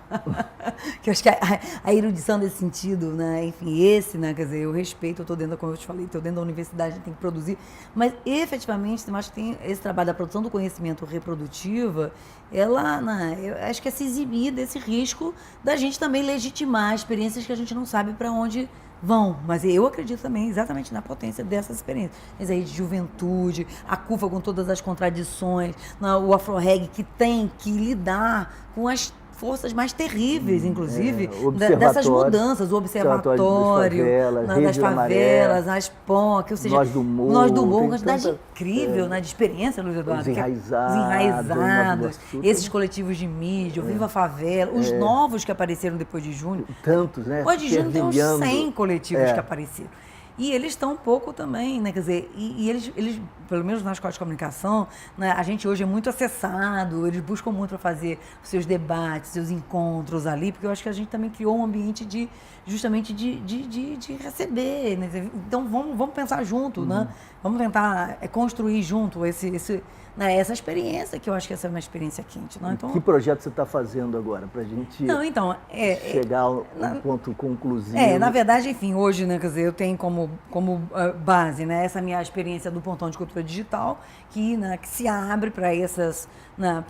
Que eu acho que a erudição nesse sentido, né, enfim, né, quer dizer, eu respeito, eu estou dentro, como eu te falei, estou dentro da universidade, a gente tem que produzir, mas efetivamente, eu acho que tem esse trabalho da produção do conhecimento reprodutiva, ela, né, eu acho que é se eximir desse risco da gente também legitimar experiências que a gente não sabe para onde vão, mas eu acredito também exatamente na potência dessas experiências. Mas aí de juventude, a CUFA com todas as contradições, o Afro-Reg que tem que lidar com as forças mais terríveis, inclusive, dessas mudanças, o observatório das favelas, as POC, ou seja, Nós do Morro, uma quantidade incrível de experiência, Luiz Eduardo. Os enraizados, esses coletivos de mídia, o Viva a Favela, os novos que apareceram depois de junho. Tantos, né? Depois de junho tem uns 100 coletivos que apareceram. E eles estão um pouco também, né? Quer dizer, e eles, pelo menos na escola de comunicação, né, a gente hoje é muito acessado, eles buscam muito para fazer os seus debates, seus encontros ali, porque eu acho que a gente também criou um ambiente justamente de receber, né? Então vamos pensar junto, né? Vamos tentar construir junto essa experiência, que eu acho que essa é uma experiência quente. Não? Então, que projeto você está fazendo agora, para a gente chegar a um ponto conclusivo? Na verdade, enfim, hoje, né, quer dizer, eu tenho como base, né, essa minha experiência do Pontão de Cultura Digital, que se abre para essas,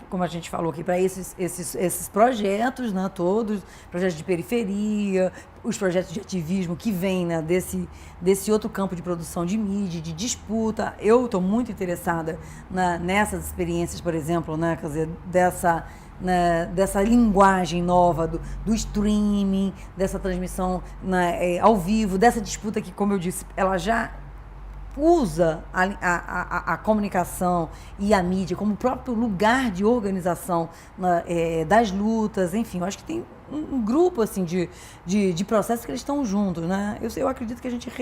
como a gente falou aqui, para esses projetos, né, todos, projetos de periferia, os projetos de ativismo que vêm, né, desse outro campo de produção de mídia, de disputa. Eu estou muito interessada nessas experiências, por exemplo, né, quer dizer, dessa linguagem nova do streaming, dessa transmissão ao vivo, dessa disputa que, como eu disse, ela já usa a comunicação e a mídia como próprio lugar de organização das lutas, enfim, eu acho que tem um grupo assim de processos que eles estão juntos, né? Eu acredito que a gente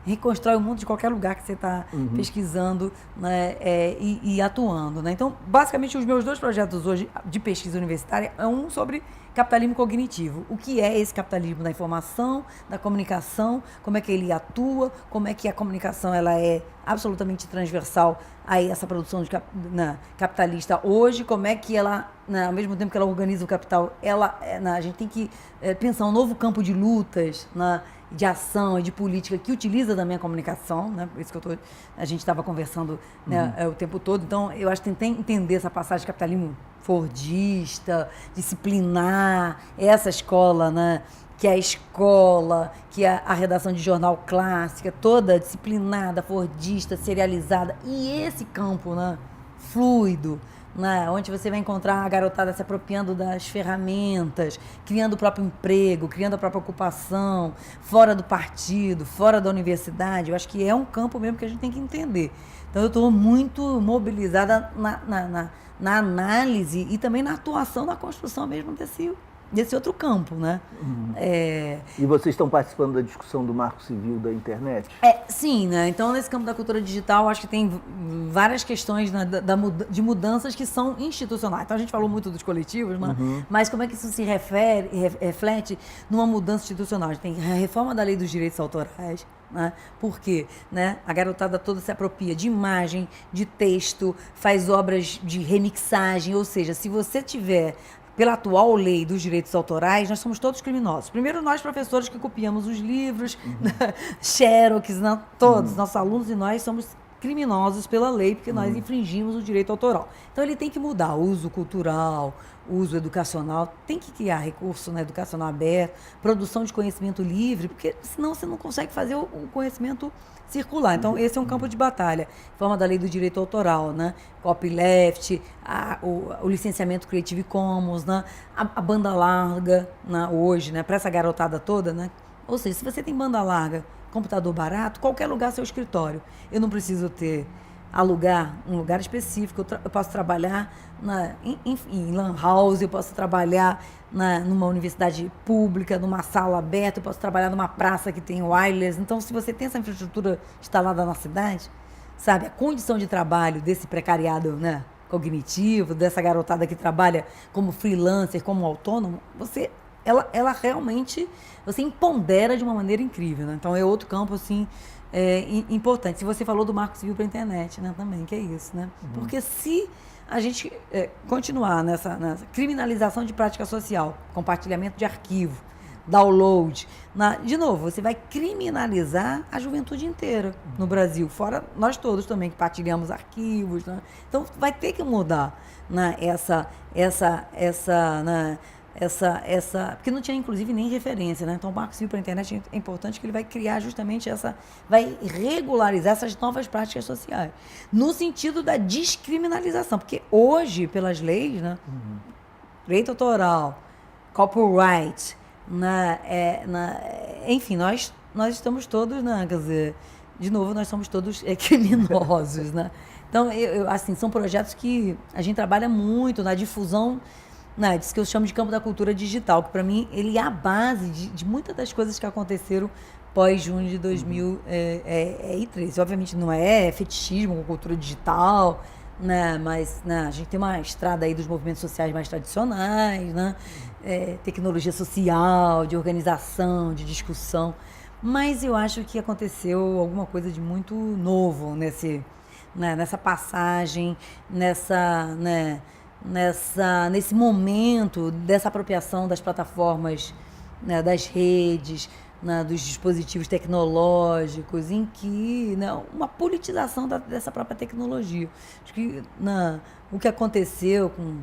reconstrói o mundo de qualquer lugar que você está pesquisando, né, e atuando, né? Então, basicamente, os meus 2 projetos hoje de pesquisa universitária é um sobre capitalismo cognitivo. O que é esse capitalismo da informação, da comunicação, como é que ele atua, como é que a comunicação ela é absolutamente transversal a essa produção capitalista hoje, como é que ela, ao mesmo tempo que ela organiza o capital, a gente tem que pensar um novo campo de lutas, de ação e de política que utiliza também a comunicação, né? Por isso que a gente estava conversando, né, o tempo todo. Então, eu acho que tem que entender essa passagem de capitalismo fordista, disciplinar, essa escola, né, que é a escola, que é a redação de jornal clássica, toda disciplinada, fordista, serializada. E esse campo, né, fluido, né, onde você vai encontrar a garotada se apropriando das ferramentas, criando o próprio emprego, criando a própria ocupação, fora do partido, fora da universidade. Eu acho que é um campo mesmo que a gente tem que entender. Então, eu estou muito mobilizada na análise e também na atuação, na construção mesmo desse outro campo, né? E vocês estão participando da discussão do Marco Civil da internet? Sim, né? Então, nesse campo da cultura digital, acho que tem várias questões, né, de mudanças que são institucionais. Então, a gente falou muito dos coletivos, né? Mas como é que isso se reflete numa mudança institucional? A gente tem a reforma da lei dos direitos autorais, né? Porque, né, a garotada toda se apropria de imagem, de texto, faz obras de remixagem, ou seja, se você tiver pela atual lei dos direitos autorais, nós somos todos criminosos. Primeiro, nós, professores, que copiamos os livros, xerox, né, todos, nossos alunos e nós somos criminosos pela lei, porque nós infringimos o direito autoral. Então, ele tem que mudar o uso cultural, o uso educacional, tem que criar recurso, né, educacional aberto, produção de conhecimento livre, porque senão você não consegue fazer o conhecimento circular. Então, esse é um campo de batalha. Forma da lei do direito autoral, né? Copyleft, o licenciamento Creative Commons, né? A banda larga, né? Hoje, né? Para essa garotada toda, né? Ou seja, se você tem banda larga, computador barato, qualquer lugar é seu escritório. Eu não preciso alugar um lugar específico. Eu posso trabalhar em lan house, eu posso trabalhar numa universidade pública, numa sala aberta, eu posso trabalhar numa praça que tem wireless. Então, se você tem essa infraestrutura instalada na cidade, sabe, a condição de trabalho desse precariado, né, cognitivo, dessa garotada que trabalha como freelancer, como autônomo, ela realmente, você empodera de uma maneira incrível, né? Então, é outro campo, assim, importante. Se você falou do Marco Civil para a internet, né, também, que é isso, né? Porque se a gente continuar nessa criminalização de prática social, compartilhamento de arquivo, download, de novo, você vai criminalizar a juventude inteira no Brasil, fora nós todos também que partilhamos arquivos, né? Então vai ter que mudar, né, porque não tinha, inclusive, nem referência, né? Então, o Marco Civil para a internet é importante que ele vai criar justamente vai regularizar essas novas práticas sociais, no sentido da descriminalização, porque hoje, pelas leis, né? Direito autoral, copyright, enfim, nós estamos todos, né? Quer dizer, de novo, nós somos todos criminosos, né? Então, assim, são projetos que a gente trabalha muito na difusão, disso que eu chamo de campo da cultura digital, que para mim ele é a base de muitas das coisas que aconteceram pós-junho de 2013. Obviamente não é fetichismo com cultura digital, né? Mas, né, a gente tem uma estrada aí dos movimentos sociais mais tradicionais, né? Tecnologia social, de organização, de discussão. Mas eu acho que aconteceu alguma coisa de muito novo nessa passagem, nesse momento dessa apropriação das plataformas, né, das redes, né, dos dispositivos tecnológicos, em que, né, uma politização dessa própria tecnologia. Acho que o que aconteceu com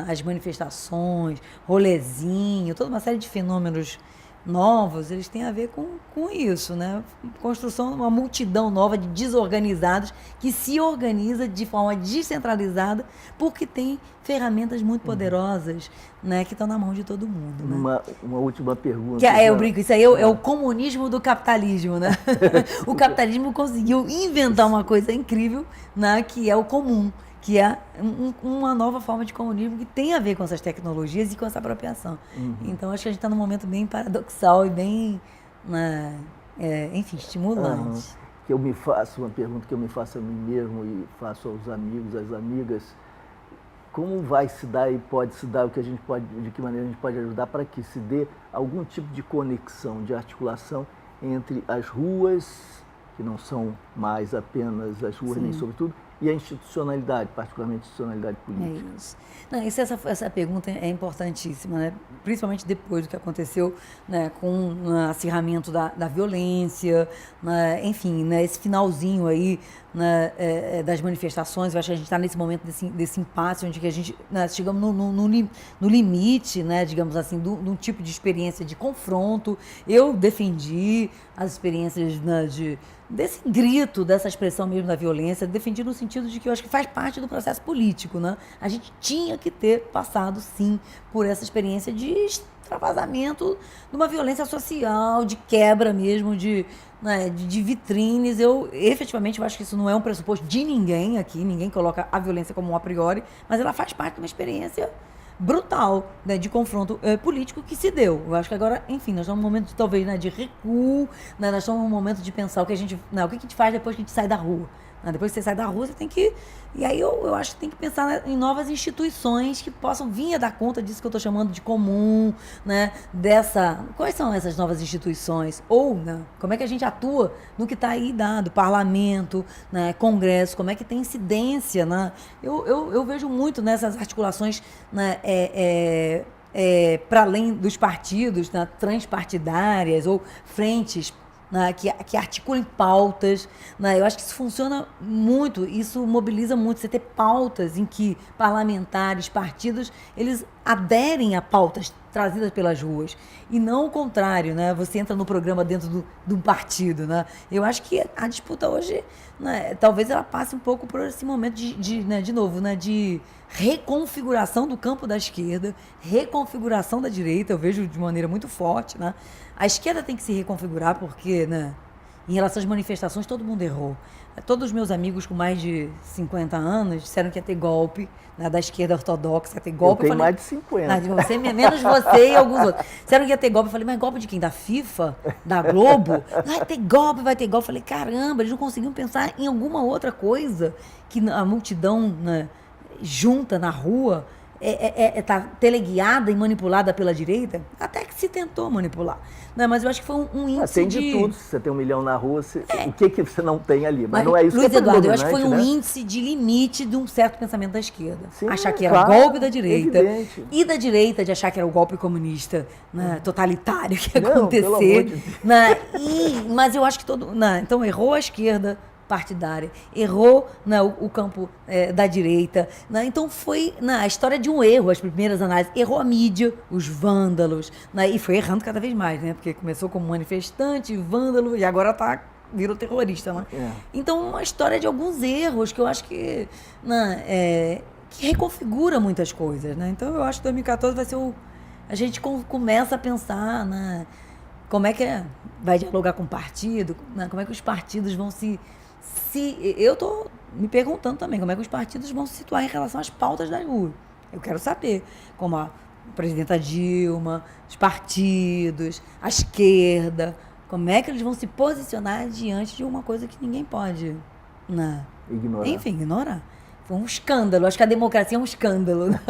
as manifestações, rolezinho, toda uma série de fenômenos novos, eles têm a ver com isso, né? Construção de uma multidão nova de desorganizados que se organiza de forma descentralizada porque tem ferramentas muito poderosas, né, que estão na mão de todo mundo, né? Uma última pergunta. Eu brinco, isso aí é o comunismo do capitalismo, né? O capitalismo conseguiu inventar uma coisa incrível, né, que é o comum, que é uma nova forma de comunismo que tem a ver com essas tecnologias e com essa apropriação. Então, acho que a gente está num momento bem paradoxal e bem, enfim, estimulante. Uma pergunta que eu me faço a mim mesmo e faço aos amigos, às amigas, como vai se dar e pode se dar, de que maneira a gente pode ajudar para que se dê algum tipo de conexão, de articulação entre as ruas, que não são mais apenas as ruas, nem sobretudo, e a institucionalidade, particularmente a institucionalidade política. É isso. Não, essa pergunta é importantíssima, né? Principalmente depois do que aconteceu, né, com o acirramento da violência, né? Enfim, né, esse finalzinho aí, né, das manifestações. Eu acho que a gente está nesse momento desse impasse, onde que a gente, né, chegamos no limite, né, digamos assim, de um tipo de experiência de confronto. Eu defendi as experiências, né, desse grito, dessa expressão mesmo da violência, defendi no sentido de que eu acho que faz parte do processo político, né? A gente tinha que ter passado, sim, por essa experiência de extravasamento de uma violência social, de quebra mesmo, né, de vitrines. Eu efetivamente eu acho que isso não é um pressuposto de ninguém aqui, ninguém coloca a violência como um a priori, mas ela faz parte de uma experiência brutal, né, de confronto político que se deu. Eu acho que agora, enfim, nós estamos num momento talvez, né, de recuo, né, nós estamos num momento de pensar o que a gente faz depois que a gente sai da rua. Né? Depois que você sai da rua, você tem que... E aí eu acho que tem que pensar, né, em novas instituições que possam vir a dar conta disso que eu estou chamando de comum, né, Quais são essas novas instituições? Ou, né, como é que a gente atua no que está aí dado? Parlamento, né, Congresso, como é que tem incidência, né? Eu vejo muito nessas articulações, né, para além dos partidos, né, transpartidárias ou frentes, né, que articulem pautas, né? Eu acho que isso funciona muito, isso mobiliza muito, você ter pautas em que parlamentares, partidos, eles aderem a pautas trazidas pelas ruas, e não o contrário, né? Você entra no programa dentro de um partido, né? Eu acho que a disputa hoje, né, talvez ela passe um pouco por esse momento de novo, né, de reconfiguração do campo da esquerda, reconfiguração da direita, eu vejo de maneira muito forte, né? A esquerda tem que se reconfigurar porque, né, em relação às manifestações, todo mundo errou. Todos os meus amigos com mais de 50 anos disseram que ia ter golpe, né, da esquerda ortodoxa, ia ter golpe. Eu tenho mais de 50. Menos você e alguns outros. Disseram que ia ter golpe. Eu falei, mas golpe de quem? Da FIFA? Da Globo? Vai ter golpe, vai ter golpe. Eu falei, caramba, eles não conseguiam pensar em alguma outra coisa que a multidão, né, junta na rua tá teleguiada e manipulada pela direita, até que se tentou manipular. Não, mas eu acho que foi um índice tem de tudo. Se você tem 1 milhão na rua, o que você não tem ali? Mas não é isso Luiz que é Eduardo, eu acho que foi um né? índice de limite de um certo pensamento da esquerda. Sim, achar que era claro, golpe da direita. Evidente. E da direita de achar que era o golpe comunista, né, totalitário que ia Não, acontecer. pelo amor de Deus. Né, mas eu acho que então errou a esquerda partidária, errou, né, o campo da direita, né, então foi, né, a história de um erro, as primeiras análises, errou a mídia, os vândalos, né, e foi errando cada vez mais, né, porque começou como manifestante, vândalo, e agora virou terrorista, né? Então, uma história de alguns erros que eu acho que, né, que reconfigura muitas coisas, né, então eu acho que 2014 vai ser a gente começa a pensar, né, como é que vai dialogar com o partido, né, como é que os partidos vão eu estou me perguntando também como é que os partidos vão se situar em relação às pautas das ruas. Eu quero saber como a presidenta Dilma, os partidos, a esquerda, como é que eles vão se posicionar diante de uma coisa que ninguém pode, né, ignorar. Enfim, ignorar. Foi um escândalo. Acho que a democracia é um escândalo. Né?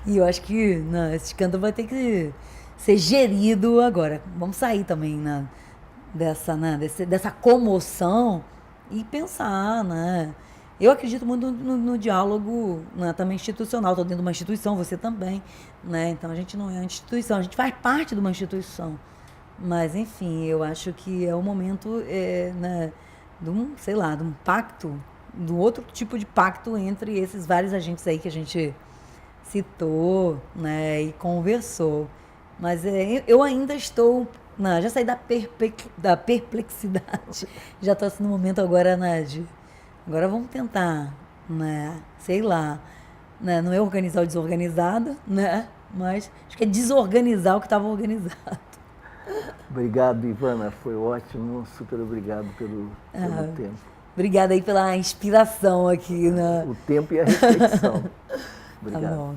E eu acho que esse escândalo vai ter que ser gerido agora. Vamos sair também dessa comoção e pensar, né? Eu acredito muito no diálogo, né, também institucional. Estou dentro de uma instituição, você também, né? Então a gente não é uma instituição, a gente faz parte de uma instituição. Mas, enfim, eu acho que é o momento, né, de um pacto, de outro tipo de pacto entre esses vários agentes aí que a gente citou, né, e conversou. Mas eu ainda estou... Não, já saí da perplexidade. Já estou assim no momento agora, agora vamos tentar, né, sei lá, né, não é organizar o desorganizado, né, mas acho que é desorganizar o que estava organizado. Obrigado, Ivana, foi ótimo, super obrigado pelo tempo. Obrigada aí pela inspiração aqui. Né? O tempo e a reflexão. Obrigado. Tá bom.